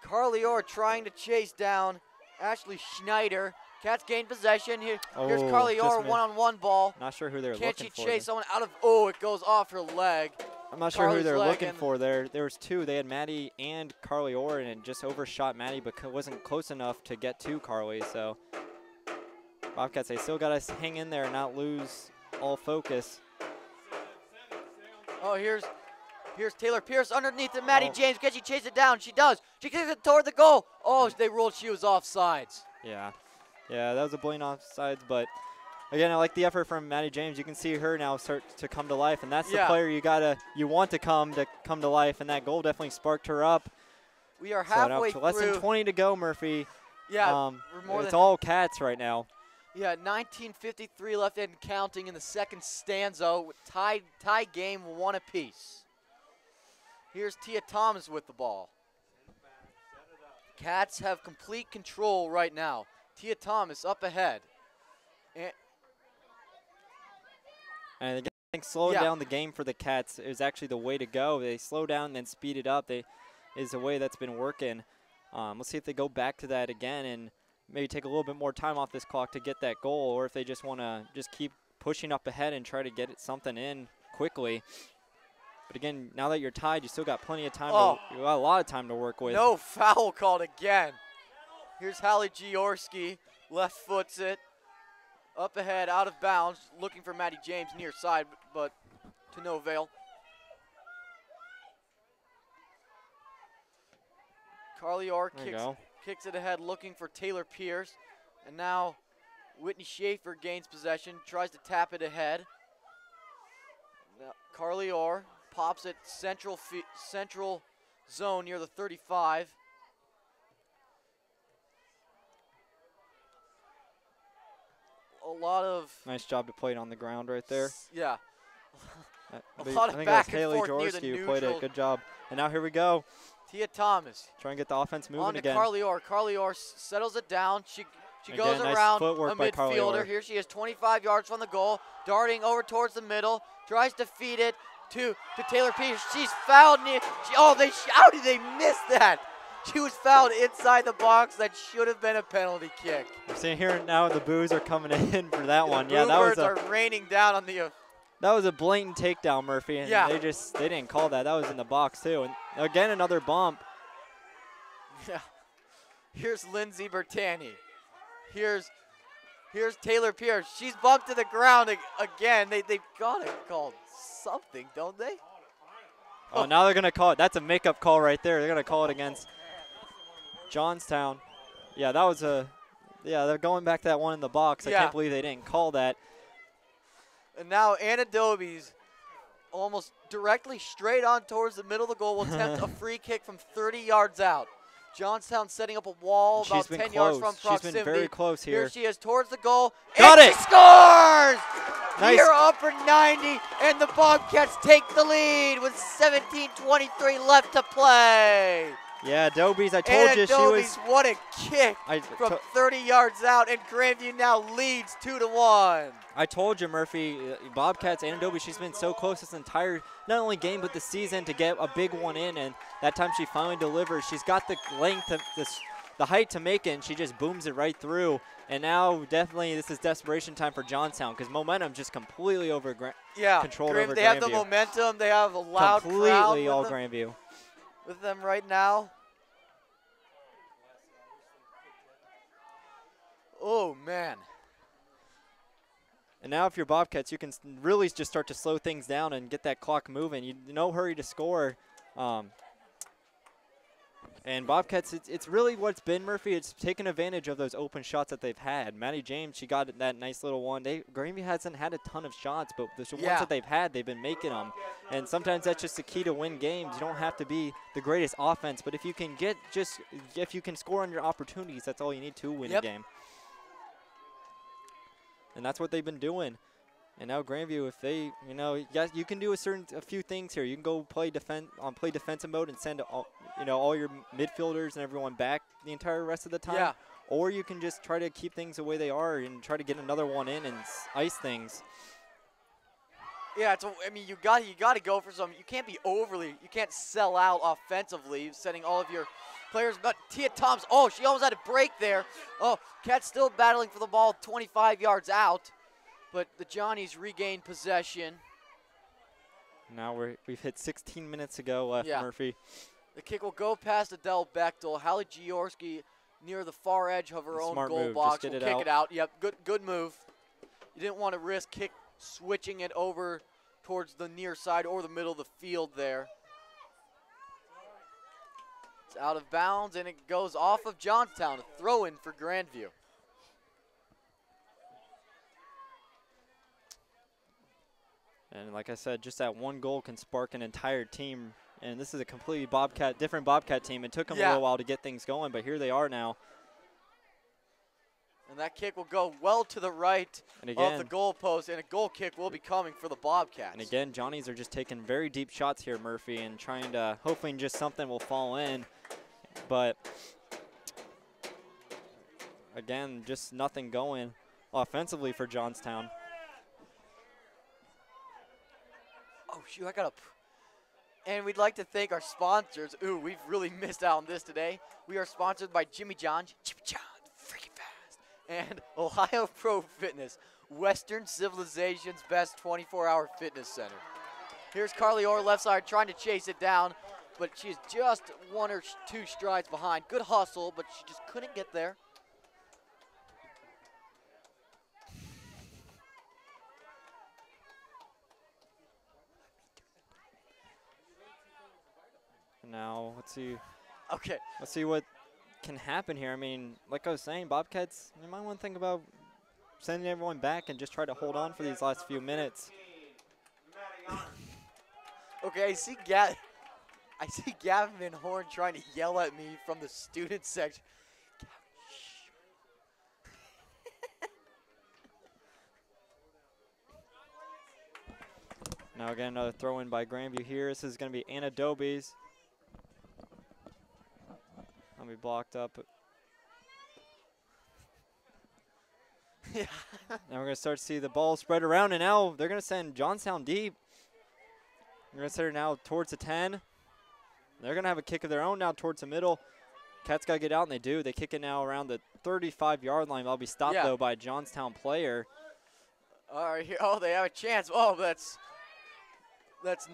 Carly Orr trying to chase down Ashley Schneider. Cats gain possession. Here's Carly Orr, one-on-one ball. Not sure who they're looking for. Can't she chase someone out of, it goes off her leg. I'm not sure who they're looking for there. There was two. They had Maddie and Carly Orr, and just overshot Maddie, but wasn't close enough to get to Carly. So Bobcats, they still got to hang in there and not lose all focus. Oh, here's Taylor Pierce underneath to Maddie James. Can she chase it down? She does. She kicks it toward the goal. Oh, they ruled she was offsides. Yeah, that was a blatant offsides, but again, I like the effort from Maddie James. You can see her now start to come to life, and that's the player you want to come to life, and that goal definitely sparked her up. We are halfway through. Less than 20 to go, Murphy. Yeah, it's all Cats right now. Yeah, 19:53 left and counting in the second stanza. Tie game, one apiece. Here's Tia Thomas with the ball. Cats have complete control right now. Tia Thomas up ahead. And again, I think slowing down the game for the Cats is actually the way to go. They slow down and then speed it up. Is the way that's been working. Let's see if they go back to that again and maybe take a little bit more time off this clock to get that goal, or if they just want to just keep pushing up ahead and try to get something in quickly. But again, now that you're tied, you still got plenty of time. You got a lot of time to work with. No foul called again. Here's Hallie Giorski, left foots it. Up ahead, out of bounds, looking for Maddie James near side, but to no avail. Carly Orr kicks it ahead, looking for Taylor Pierce. And now Whitney Schaefer gains possession, tries to tap it ahead. Now Carly Orr pops it central zone near the 35. A lot of nice job to play it on the ground right there. Yeah. A lot of back and forth near the neutral. Played it. Good job. And now here we go. Tia Thomas. Try and get the offense moving on to again. Carly Orr. Carly Orr settles it down. She goes around a midfielder. Here she is 25 yards from the goal. Darting over towards the middle. Tries to feed it to Taylor Pierce. She's fouled near. How did they miss that? She was fouled inside the box. That should have been a penalty kick. We're seeing here now the boos are coming in for that one. Yeah, that was are raining down on the. That was a blatant takedown, Murphy, and they didn't call that. That was in the box too. And again, another bump. Yeah. Here's Lindsay Bertani. Here's Taylor Pierce. She's bumped to the ground again. They've got to call something, don't they? Oh, now they're gonna call it. That's a makeup call right there. They're gonna call it against Johnstown. Yeah, that was a. Yeah, they're going back to that one in the box. I can't believe they didn't call that. And now Anna Dobies, almost directly straight on towards the middle of the goal, will attempt a free kick from 30 yards out. Johnstown setting up a wall about 10 yards from proximity. She's been very close here. Here she is towards the goal. Got it! She scores! Nice. Near upper 90, and the Bobcats take the lead with 17:23 left to play. Yeah, Dobies, I told you she was. What a kick from 30 yards out, and Grandview now leads 2-1. I told you, Murphy, Bobcats and Dobies, she's been so close this entire, not only game, but the season to get a big one in, and that time she finally delivers. She's got the length of this the height to make it, and she just booms it right through. And now definitely this is desperation time for Johnstown because momentum just completely controlled over they have the Grandview. momentum. They have a loud crowd Completely all Grandview. with them right now. Oh, man. And now if you're Bobcats, you can really just start to slow things down and get that clock moving. No hurry to score. And Bobcats, it's really what's been, Murphy. It's taken advantage of those open shots that they've had. Maddie James, she got that nice little one. Grandview hasn't had a ton of shots, but the ones that they've had, they've been making them. And sometimes that's just the key to win games. You don't have to be the greatest offense, but if you can if you can score on your opportunities, that's all you need to win a game. And that's what they've been doing. And now Grandview, if they, you can do a few things here. You can go play defensive mode and send all your midfielders and everyone back the entire rest of the time. Yeah. Or you can just try to keep things the way they are and try to get another one in and ice things. Yeah, you got to go for some. You can't you can't sell out offensively, setting all of your players. But Tia Thomas, she almost had a break there. Oh, Cat's still battling for the ball 25 yards out. But the Johnnies regained possession. Now we've hit 16 minutes ago left, Murphy. The kick will go past Adele Bechtel. Hallie Georski near the far edge of her own goal box will kick it out. Yep, good move. You didn't want to risk switching it over towards the near side or the middle of the field there. It's out of bounds, and it goes off of Johnstown. A throw-in for Grandview. And like I said, just that one goal can spark an entire team. And this is a completely different Bobcat team. It took them a little while to get things going, but here they are now. And that kick will go well to the right of the goalpost, and a goal kick will be coming for the Bobcats. And again, Johnnies are just taking very deep shots here, Murphy, and trying to, hoping just something will fall in. But again, just nothing going offensively for Johnstown. Oh, shoot, and we'd like to thank our sponsors. Ooh, we've really missed out on this today. We are sponsored by Jimmy John's, freaking fast, and Ohio Pro Fitness, Western Civilization's best 24-hour fitness center. Here's Carly Orr, left side, trying to chase it down, but she's just one or two strides behind. Good hustle, but she just couldn't get there. Now, let's see. Okay. Let's see what can happen here. I mean, like I was saying, Bobcats, you might want to think about sending everyone back and just try to hold on for these last few minutes. Okay, I see Gavin Van Horn trying to yell at me from the student section. Now again, another throw in by Grandview here. This is going to be Anna Dobies. I'll be blocked up. Yeah. Now we're going to start to see the ball spread around, and now they're going to send Johnstown deep. They're going to send her now towards the 10. They're going to have a kick of their own now towards the middle. Cats got to get out, and they do. They kick it now around the 35-yard line. They'll be stopped, though, by a Johnstown player. All right, here. Oh, they have a chance. Oh, that's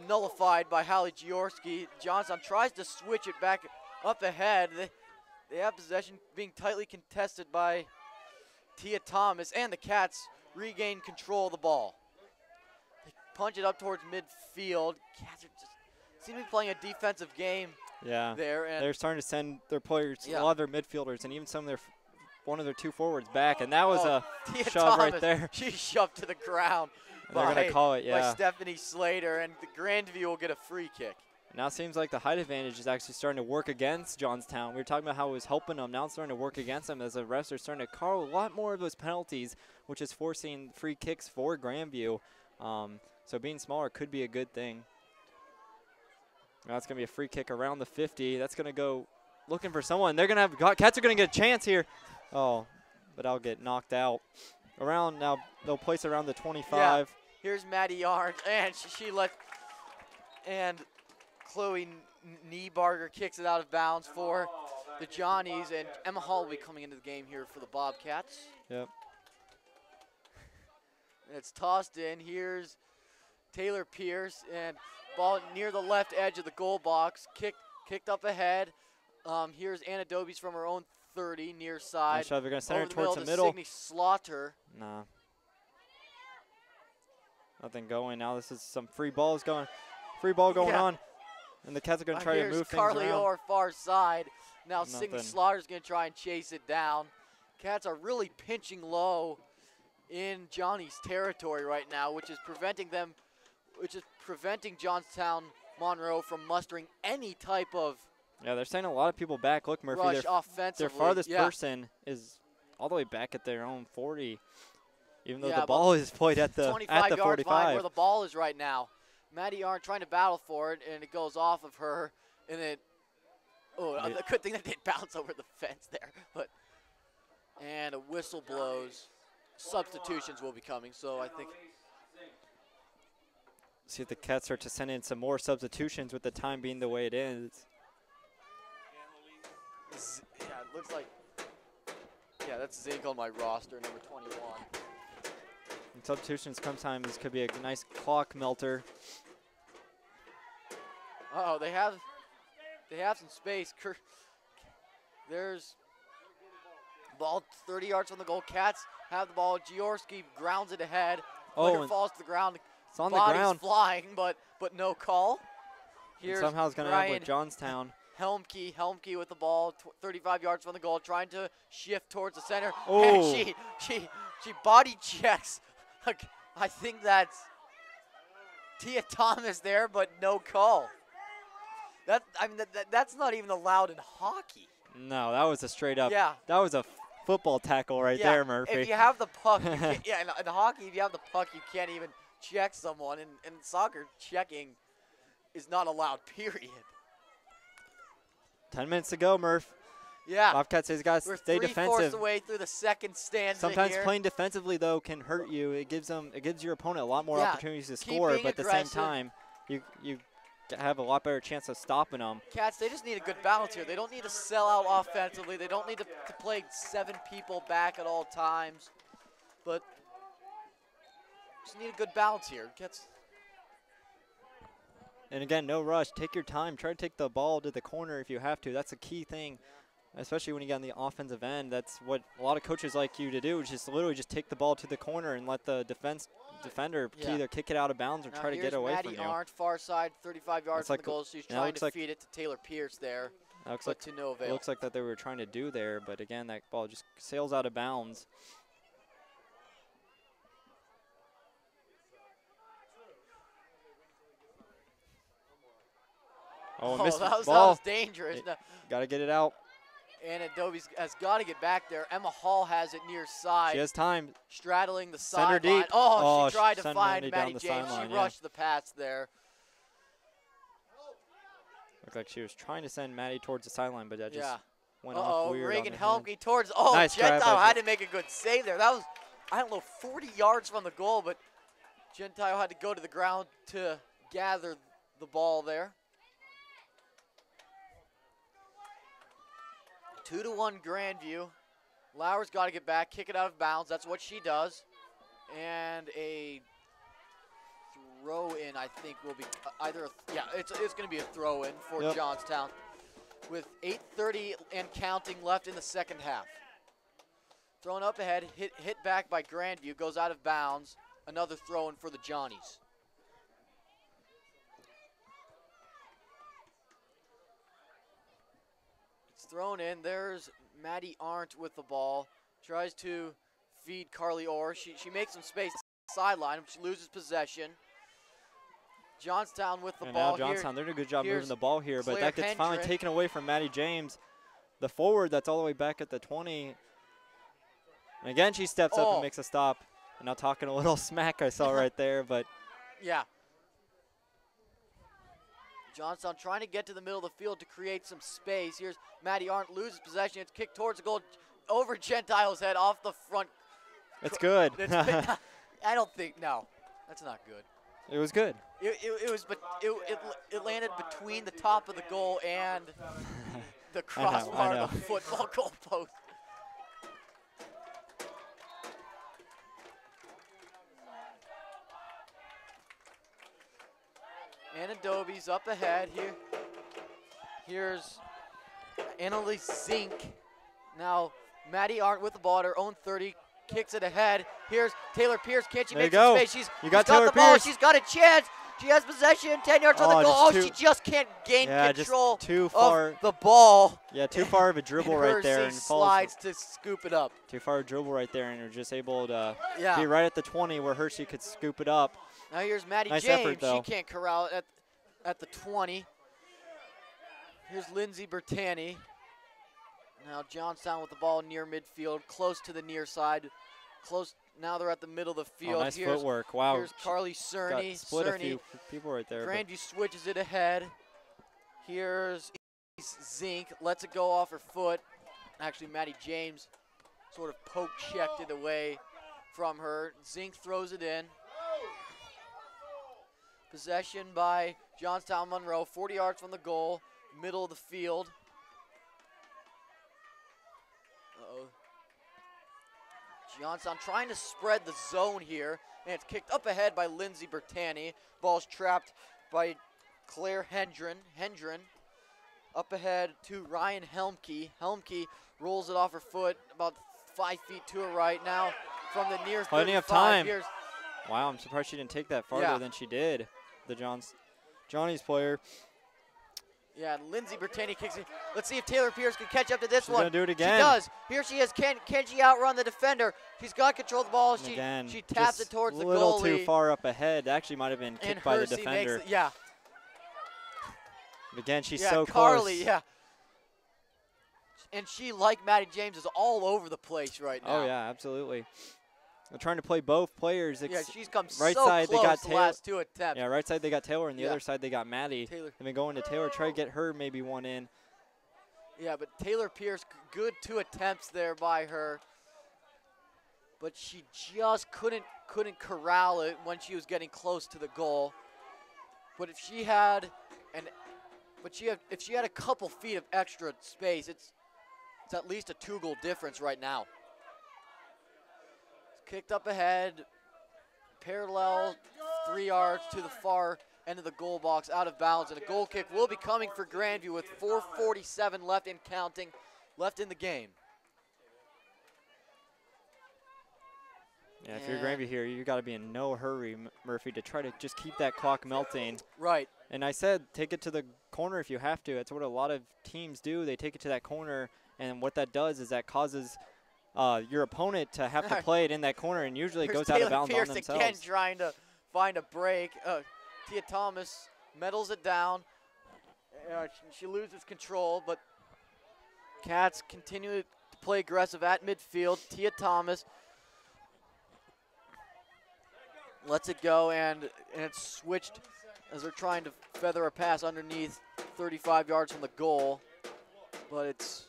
nullified by Hallie Georski. Johnstown tries to switch it back up ahead. They have possession being tightly contested by Tia Thomas, and the Cats regain control of the ball. They punch it up towards midfield. Cats seem to be playing a defensive game there. And they're starting to send their players, a lot of their midfielders, and even some of one of their two forwards back, and that was a Tia shove Thomas, right there. She's shoved to the ground They're going to call it, by Stephanie Slater, and the Grandview will get a free kick. Now it seems like the height advantage is actually starting to work against Johnstown. We were talking about how it was helping them. Now it's starting to work against them as the refs are starting to call a lot more of those penalties, which is forcing free kicks for Grandview. So being smaller could be a good thing. Now it's going to be a free kick around the 50. That's going to go looking for someone. They're going to have – Cats are going to get a chance here. Oh, but I'll get knocked out. Around now, they'll place around the 25. Yeah. Here's Maddie Arndt, and she let – and – Chloe Barger kicks it out of bounds for the Johnnies, and Emma Hall will be coming into the game here for the Bobcats. Yep. And it's tossed in. Here's Taylor Pierce, and ball near the left edge of the goal box. Kicked up ahead. Here's Anna Dobies from her own 30, near side. Nice shot. They're going to center Over it towards the to middle. Sydney Slaughter. Nah. Nothing going. Now this is some free balls going. Free ball going on. And the Cats are going to try to move things Carly around. Orr far side. Now Nothing. Sydney Slaughter's going to try and chase it down. Cats are really pinching low in Johnny's territory right now, which is preventing Johnstown Monroe from mustering any type of Yeah, they're sending a lot of people back. Look, Murphy, rush offensively. their farthest person is all the way back at their own 40, even though the but ball is played at the 25 yard 45. line where the ball is right now. Maddie Arndt trying to battle for it, and it goes off of her, and it. Oh, the good thing that didn't bounce over the fence there, and a whistle blows. Substitutions will be coming, so I think. See if the Cats start to send in some more substitutions with the time being the way it is. Yeah, it looks like. Yeah, that's Zink on my roster, number 21. And substitutions sometimes this could be a nice clock melter. Uh-oh, they have some space. There's ball 30 yards from the goal. Cats have the ball. Jaworski grounds it ahead. Player falls to the ground. It's on the Body's ground. flying, but no call. And somehow it's going to end with Johnstown. Helmke with the ball, 35 yards from the goal, trying to shift towards the center. Oh. And she body checks. I think that's Tia Thomas there, but no call. That's not even allowed in hockey. No, that was a straight up. Yeah. That was a football tackle right there, Murphy. If you have the puck, in hockey, if you have the puck, you can't even check someone. In soccer, checking is not allowed, period. 10 minutes to go, Murph. Yeah. Bobcats has got to stay defensive. We're 3/4 away through the second stanza. Sometimes here. playing defensively though can hurt you. It gives your opponent a lot more opportunities to score, but at the same time, you have a lot better chance of stopping them. Cats, they just need a good balance here. They don't need to sell out offensively. They don't need to play 7 people back at all times, but just need a good balance here. And again, no rush. Take your time. Try to take the ball to the corner if you have to. That's a key thing, especially when you get on the offensive end. That's what a lot of coaches like you to do, is just literally just take the ball to the corner and let the defender either kick it out of bounds or try to get away from you. Maddie Arndt, far side, 35 yards from the goal. She's trying to feed it to Taylor Pierce there, but to no avail. It looks like that they were trying to do there, but again, that ball just sails out of bounds. Missed that ball. was dangerous. Got to get it out. And Adobe has got to get back there. Emma Hall has it near side. She has time. Straddling the Send her sideline. deep. Oh, she tried to send find Maddie Maddie down the James. sideline, She rushed the pass there. Looked like she was trying to send Maddie towards the sideline, but that just went off Uh-oh, weird. Reagan on Helmke towards, nice Gentile had to make a good save there. That was, I don't know, 40 yards from the goal, but Gentile had to go to the ground to gather the ball there. 2-1 Grandview. Lauer's got to get back, kick it out of bounds. That's what she does. And a throw-in, I think, will be it's going to be a throw-in for Johnstown with 8:30 and counting left in the second half. Thrown up ahead, hit back by Grandview, goes out of bounds. Another throw-in for the Johnnies. Thrown in. There's Maddie Arndt with the ball. Tries to feed Carly Orr. She makes some space sideline. She loses possession. Johnstown with the ball. Now Johnstown, they're doing a good job moving the ball here, but Claire that gets finally taken away from Maddie James. The forward that's all the way back at the 20. And again, she steps up and makes a stop. And now talking a little smack I saw right there, but. Yeah. Johnstown trying to get to the middle of the field to create some space. Here's Maddie Arndt, loses possession. It's kicked towards the goal, over Gentile's head, off the front. It's good. I don't think, no, that's not good. It was good. It landed between the top of the goal and the crossbar of the football goal post. Anadobe's up ahead here. Here's Annalise Zink. Now Maddie Arndt with the ball at her own 30, kicks it ahead. Here's Taylor Pierce. Can she make some space? She's got the ball. She's got a chance. She has possession. 10 yards from the goal. Oh, she just can't gain control of the ball. Yeah, too far of a dribble right there. And slides to scoop it up. Too far a dribble right there, and you're just able to be right at the 20 where Hershey could scoop it up. Now here's Maddie nice James. Effort, though. She can't corral it at the 20. Here's Lindsay Bertani. Now Johnstown with the ball near midfield, close to the near side. Close. Now they're at the middle of the field. Oh, nice footwork. Wow. Here's Carly Cerny. Split a few people right there. Grandview switches it ahead. Here's Zink. Lets it go off her foot. Actually, Maddie James sort of poke-checked it away from her. Zink throws it in. Possession by Johnstown Monroe. 40 yards from the goal. Middle of the field. Johnstown trying to spread the zone here, and it's kicked up ahead by Lindsay Bertani. Ball's trapped by Claire Hendren. Up ahead to Ryan Helmke. Helmke rolls it off her foot about 5 feet to her right. Now from the near 35. Plenty of time. Wow, I'm surprised she didn't take that farther than she did. The Johnny's player. Yeah, Lindsay Bertani kicks it. Let's see if Taylor Pierce can catch up to this She's one. Gonna do it again. She does. Here she is. Can she outrun the defender? She's got control of the ball. She taps it towards the goalie. A little too far up ahead. Actually might have been kicked by the defender. Makes it, But again, she's so Carly, close. And she, like Maddie James, is all over the place right now. Oh, yeah, absolutely. They're trying to play both players. Yeah, she's come right so side, close they got the Taylor. last two attempts. Yeah, right side they got Taylor, and the other side they got Maddie. Taylor. They've been going to Taylor, try to get her maybe one in. Yeah, but Taylor Pierce, good 2 attempts there by her. But she just couldn't corral it when she was getting close to the goal. But if she had a couple feet of extra space, it's at least a 2-goal difference right now. Kicked up ahead, parallel 3 yards to the far end of the goal box, out of bounds, and a goal kick will be coming for Grandview with 4:47 left and counting left in the game. Yeah, if you're Grandview here, you got to be in no hurry, Murphy, to try to just keep that clock melting. Right. And I said take it to the corner if you have to. That's what a lot of teams do. They take it to that corner, and what that does is that causes your opponent to have to play it in that corner, and usually it goes out of bounds on themselves. Again trying to find a break. Tia Thomas medals it down. She loses control, but Cats continue to play aggressive at midfield. Tia Thomas lets it go, and it's switched as they're trying to feather a pass underneath 35 yards from the goal, but it's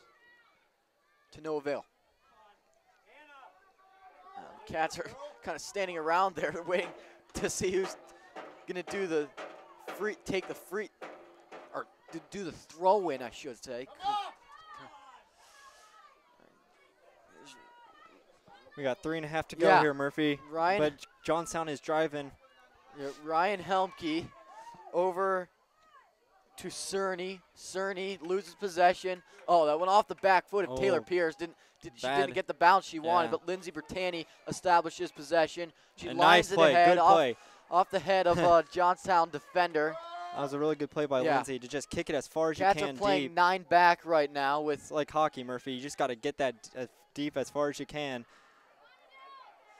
to no avail. Cats are kind of standing around there. They're waiting to see who's going to do the do the throw in, I should say. We got 3.5 to go here, Murphy. Ryan, but Johnstown is driving. Yeah, Ryan Helmke over to Cerny. Cerny loses possession. Oh, that went off the back foot of Taylor Pierce. She didn't get the bounce she wanted, but Lindsay Bertani establishes possession. She lines it ahead off the head of Johnstown defender. That was a really good play by Lindsay to just kick it as far as Cats you can are playing deep. 9 back right now with it's like hockey, Murphy. You just got to get that deep as far as you can.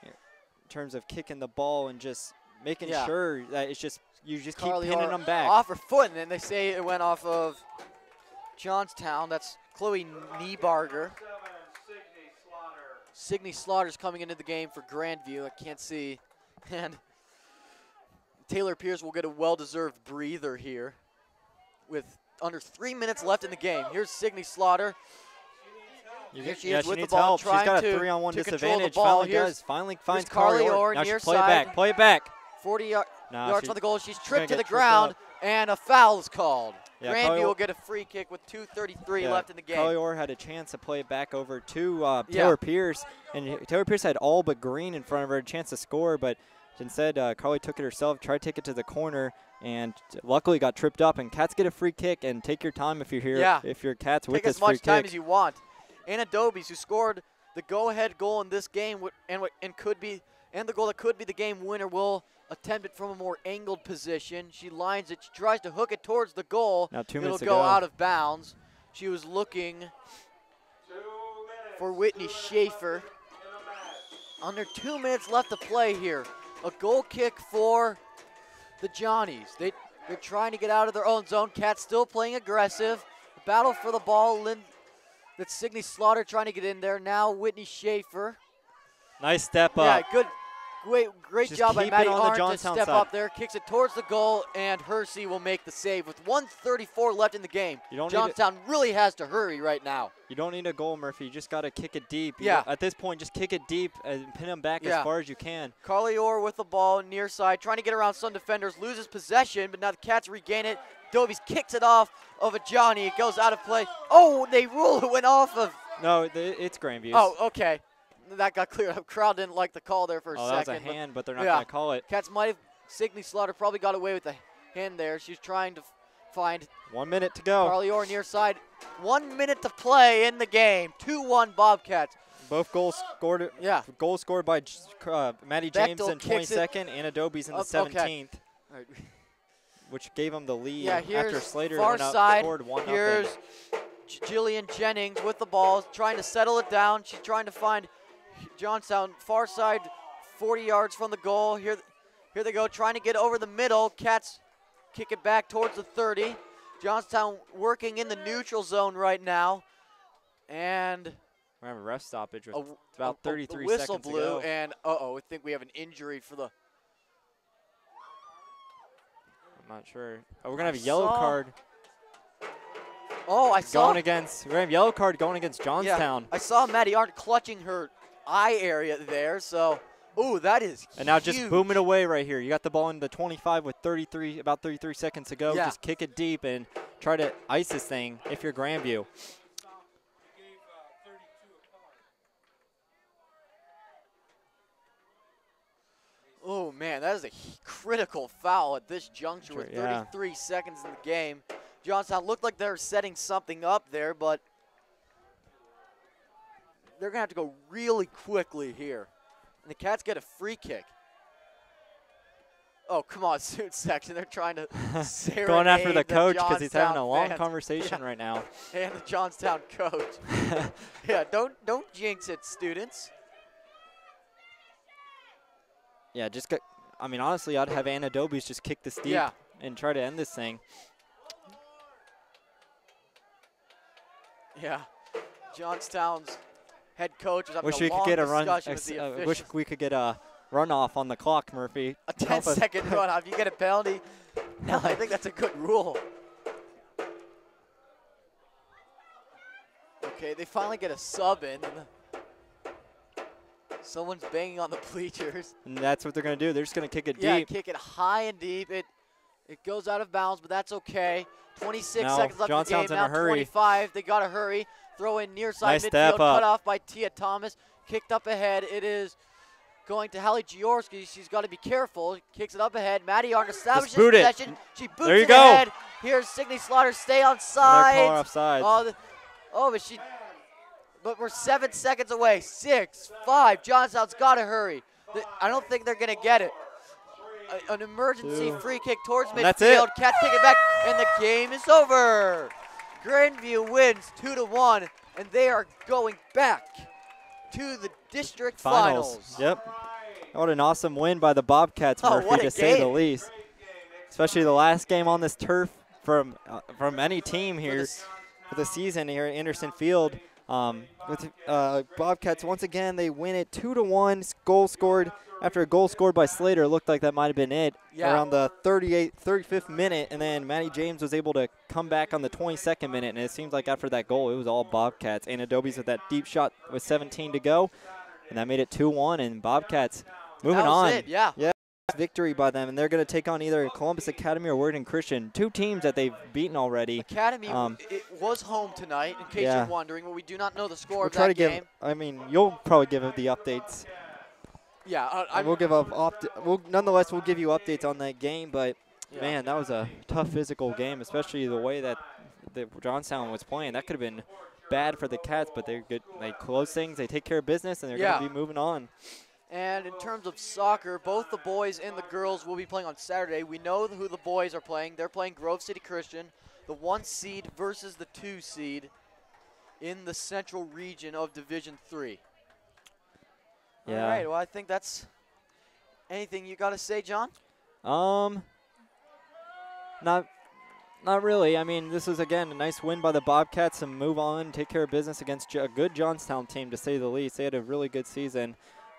In terms of kicking the ball and just making sure that it's just you just keep pinning them back. Off her foot, and then they say it went off of Johnstown. That's Chloe Niebarger. Signey Slaughter's coming into the game for Grandview. I can't see. And Taylor Pierce will get a well-deserved breather here with under 3 minutes left in the game. Here's Signey Slaughter. Here she is with the ball, She's got a 3-on-1 disadvantage. Finally finds Carly Orr. Now she play it back. Play it back. 40 Nah, yards from the goal. She's gonna tripped to get the tripped ground, up. and a foul is called. Yeah, Grandview will get a free kick with 2:33 left in the game. Carly Orr had a chance to play it back over to Taylor Pierce, and Taylor Pierce had all but green in front of her, a chance to score, but instead Carly took it herself, tried to take it to the corner, and luckily got tripped up. And Cats get a free kick, and take your time if you're here. Yeah. If you're Cats with Take this as free much time kick. as you want. Anna Dobies, who scored the go-ahead goal in this game, and the goal that could be the game winner, will attempt it from a more angled position. She lines it. She tries to hook it towards the goal. Now 2 It'll minutes to go go. out of bounds. She was looking 2 minutes. for Whitney Schaefer. In the match. Under 2 minutes left to play here. A goal kick for the Johnnies. They're trying to get out of their own zone. Cats still playing aggressive. Battle for the ball. That's Sydney Slaughter trying to get in there. Now Whitney Schaefer. Nice step up. Yeah, good. Great Just job by keep it Maddie on the Arndt to Johnstown step side. up there. Kicks it towards the goal, and Hersey will make the save with 1:34 left in the game. You don't need Johnstown really has to hurry right now. You don't need a goal, Murphy. You just got to kick it deep. Yeah. At this point, just kick it deep and pin them back Yeah. as far as you can. Carly Orr with the ball near side, trying to get around some defenders, loses possession, but now the Cats regain it. Dobies kicks it off of a Johnny. It goes out of play. Oh, they rule it went off of. No, it's Grandview. Oh, okay. That got cleared up. Crowd didn't like the call there for a that second. was a hand, but they're not yeah. going to call it. Cats might have. Sydney Slaughter probably got away with the hand there. She's trying to find 1 minute to go. Carly Orr near side. 1 minute to play in the game. 2-1 Bobcats. Both goals scored. Yeah. Goals scored by Maddie James Bechtel in kicks it 22nd, and Adobe's in the up, 17th, okay. All right. which gave them the lead Yeah, after here's Slater far went up, side. scored 1-0. Here's Jillian Jennings with the ball, trying to settle it down. She's trying to find Johnstown far side, 40 yards from the goal. Here they go, trying to get over the middle. Cats kick it back towards the 30. Johnstown working in the neutral zone right now. And We're having a ref stoppage with about 33 whistle seconds blew, to go. and I think we have an injury for the. I'm not sure. Oh, we're going to have a yellow card Oh, I saw. we're going to have yellow card going against Johnstown. Yeah, I saw Maddie Arndt clutching her eye area there, so, ooh, that is And now huge. just boom it away right here. You got the ball in the 25 with about 33 seconds to go. Yeah. Just kick it deep and try to ice this thing if you're Grandview. Oh, man, that is a critical foul at this juncture with Yeah. 33 seconds in the game. Johnstown looked like they're setting something up there, but they're going to have to go really quickly here. And the Cats get a free kick. Oh, come on, suit section. They're trying to serenade Going after the coach because he's having a Johnstown long fans. conversation Yeah. right now. And the Johnstown coach. Yeah, don't jinx it, students. Yeah, I mean, honestly, I'd have Anna Dobies just kick this deep and try to end this thing. Yeah, Johnstown's head coach was having Wish a we could long get a run. discussion with the officials. Wish we could get a runoff on the clock, Murphy. A Help us. 10-second runoff. You get a penalty. No, I think that's a good rule. Okay, they finally get a sub in. Someone's banging on the bleachers. And that's what they're going to do. They're just going to kick it Yeah, deep. kick it high and deep. It goes out of bounds, but that's okay. 26 Now, seconds left in the Johnstown's game. in a Now hurry. 25. They got to hurry. Throw in near side Nice midfield. step up. Cut off by Tia Thomas. Kicked up ahead. It is going to Hallie Jaworski. She's got to be careful. Kicks it up ahead. Maddie Arndt establishes boot it. possession. She boots There you it go. ahead. Here's Sydney Slaughter. Stay on And they're side. calling offsides. But we're 7 seconds away. 6, 5. Johnstown's got to hurry. I don't think they're going to get it. An emergency 2. free kick towards midfield. And that's it. Cats kick it back, and the game is over. Grandview wins 2-1, and they are going back to the district finals. Yep. What an awesome win by the Bobcats, Oh, Murphy, what a to say the game. least. Especially the last game on this turf from any team For here this- for the season here at Anderson Field. With Bobcats, once again, they win it 2-1. Goal scored after a goal scored by Slater. It looked like that might have been it around the 35th minute, and then Maddie James was able to come back on the 22nd minute, and it seems like after that goal, it was all Bobcats. Anna Dobies with that deep shot with 17 to go, and that made it 2-1, and Bobcats moving That was on. it, yeah. victory by them, and they're going to take on either Columbus Academy or Worthington Christian, 2 teams that they've beaten already. Academy it was home tonight, in case you're wondering, but we do not know the score We'll of try that to game. I mean, you'll probably give the updates. Yeah, we'll give nonetheless, we'll give you updates on that game, but yeah. man, that was a tough physical game, especially the way that Johnstown was playing. That could have been bad for the Cats, but they're good. They close things, they take care of business, and they're going to be moving on. And in terms of soccer, both the boys and the girls will be playing on Saturday. We know who the boys are playing. They're playing Grove City Christian, the 1 seed versus the 2 seed in the central region of Division 3. Yeah. All right, well, I think that's anything you got to say, John? Not really. I mean, this is, again, a nice win by the Bobcats and move on, take care of business against a good Johnstown team, to say the least. They had a really good season.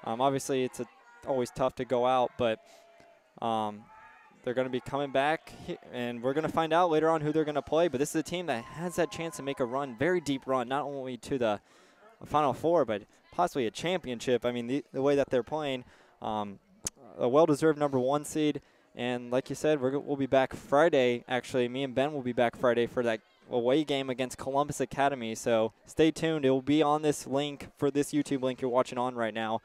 Obviously, it's always tough to go out, but they're going to be coming back, and we're going to find out later on who they're going to play. But this is a team that has that chance to make a run, very deep run, not only to the Final Four, but possibly a championship. I mean, the way that they're playing, a well-deserved number 1 seed. And like you said, we'll be back Friday. Actually, me and Ben will be back Friday for that away game against Columbus Academy. So stay tuned. It will be on this link, for this YouTube link you're watching on right now.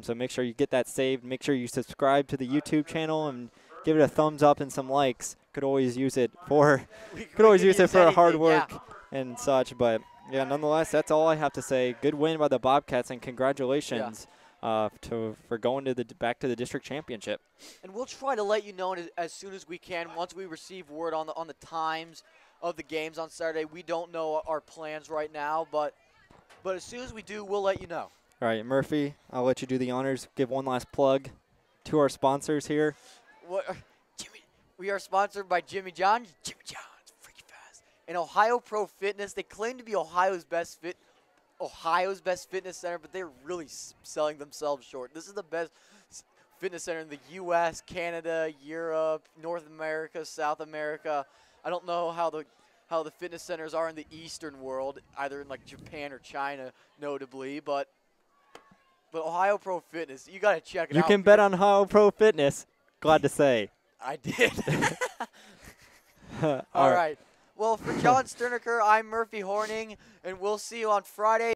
So make sure you get that saved. Make sure you subscribe to the YouTube channel and give it a thumbs up and some likes. Could always use it for hard work and such. But yeah, nonetheless, that's all I have to say. Good win by the Bobcats, and congratulations. For going to back to the district championship. And we'll try to let you know as soon as we can once we receive word on the times of the games on Saturday. We don't know our plans right now, but as soon as we do, we'll let you know. All right, Murphy, I'll let you do the honors. Give one last plug to our sponsors here. We are sponsored by Jimmy John's. Jimmy John's, freaky fast. And Ohio Pro Fitness. They claim to be Ohio's best fitness center, but they're really selling themselves short. This is the best fitness center in the U.S., Canada, Europe, North America, South America. I don't know how the fitness centers are in the Eastern world, either in like Japan or China, notably. But Ohio Pro Fitness, you got to check it out. You can bet on Ohio Pro Fitness. Glad to say. I did. All right. Well, for John Sterniker, I'm Murphy Horning, and we'll see you on Friday.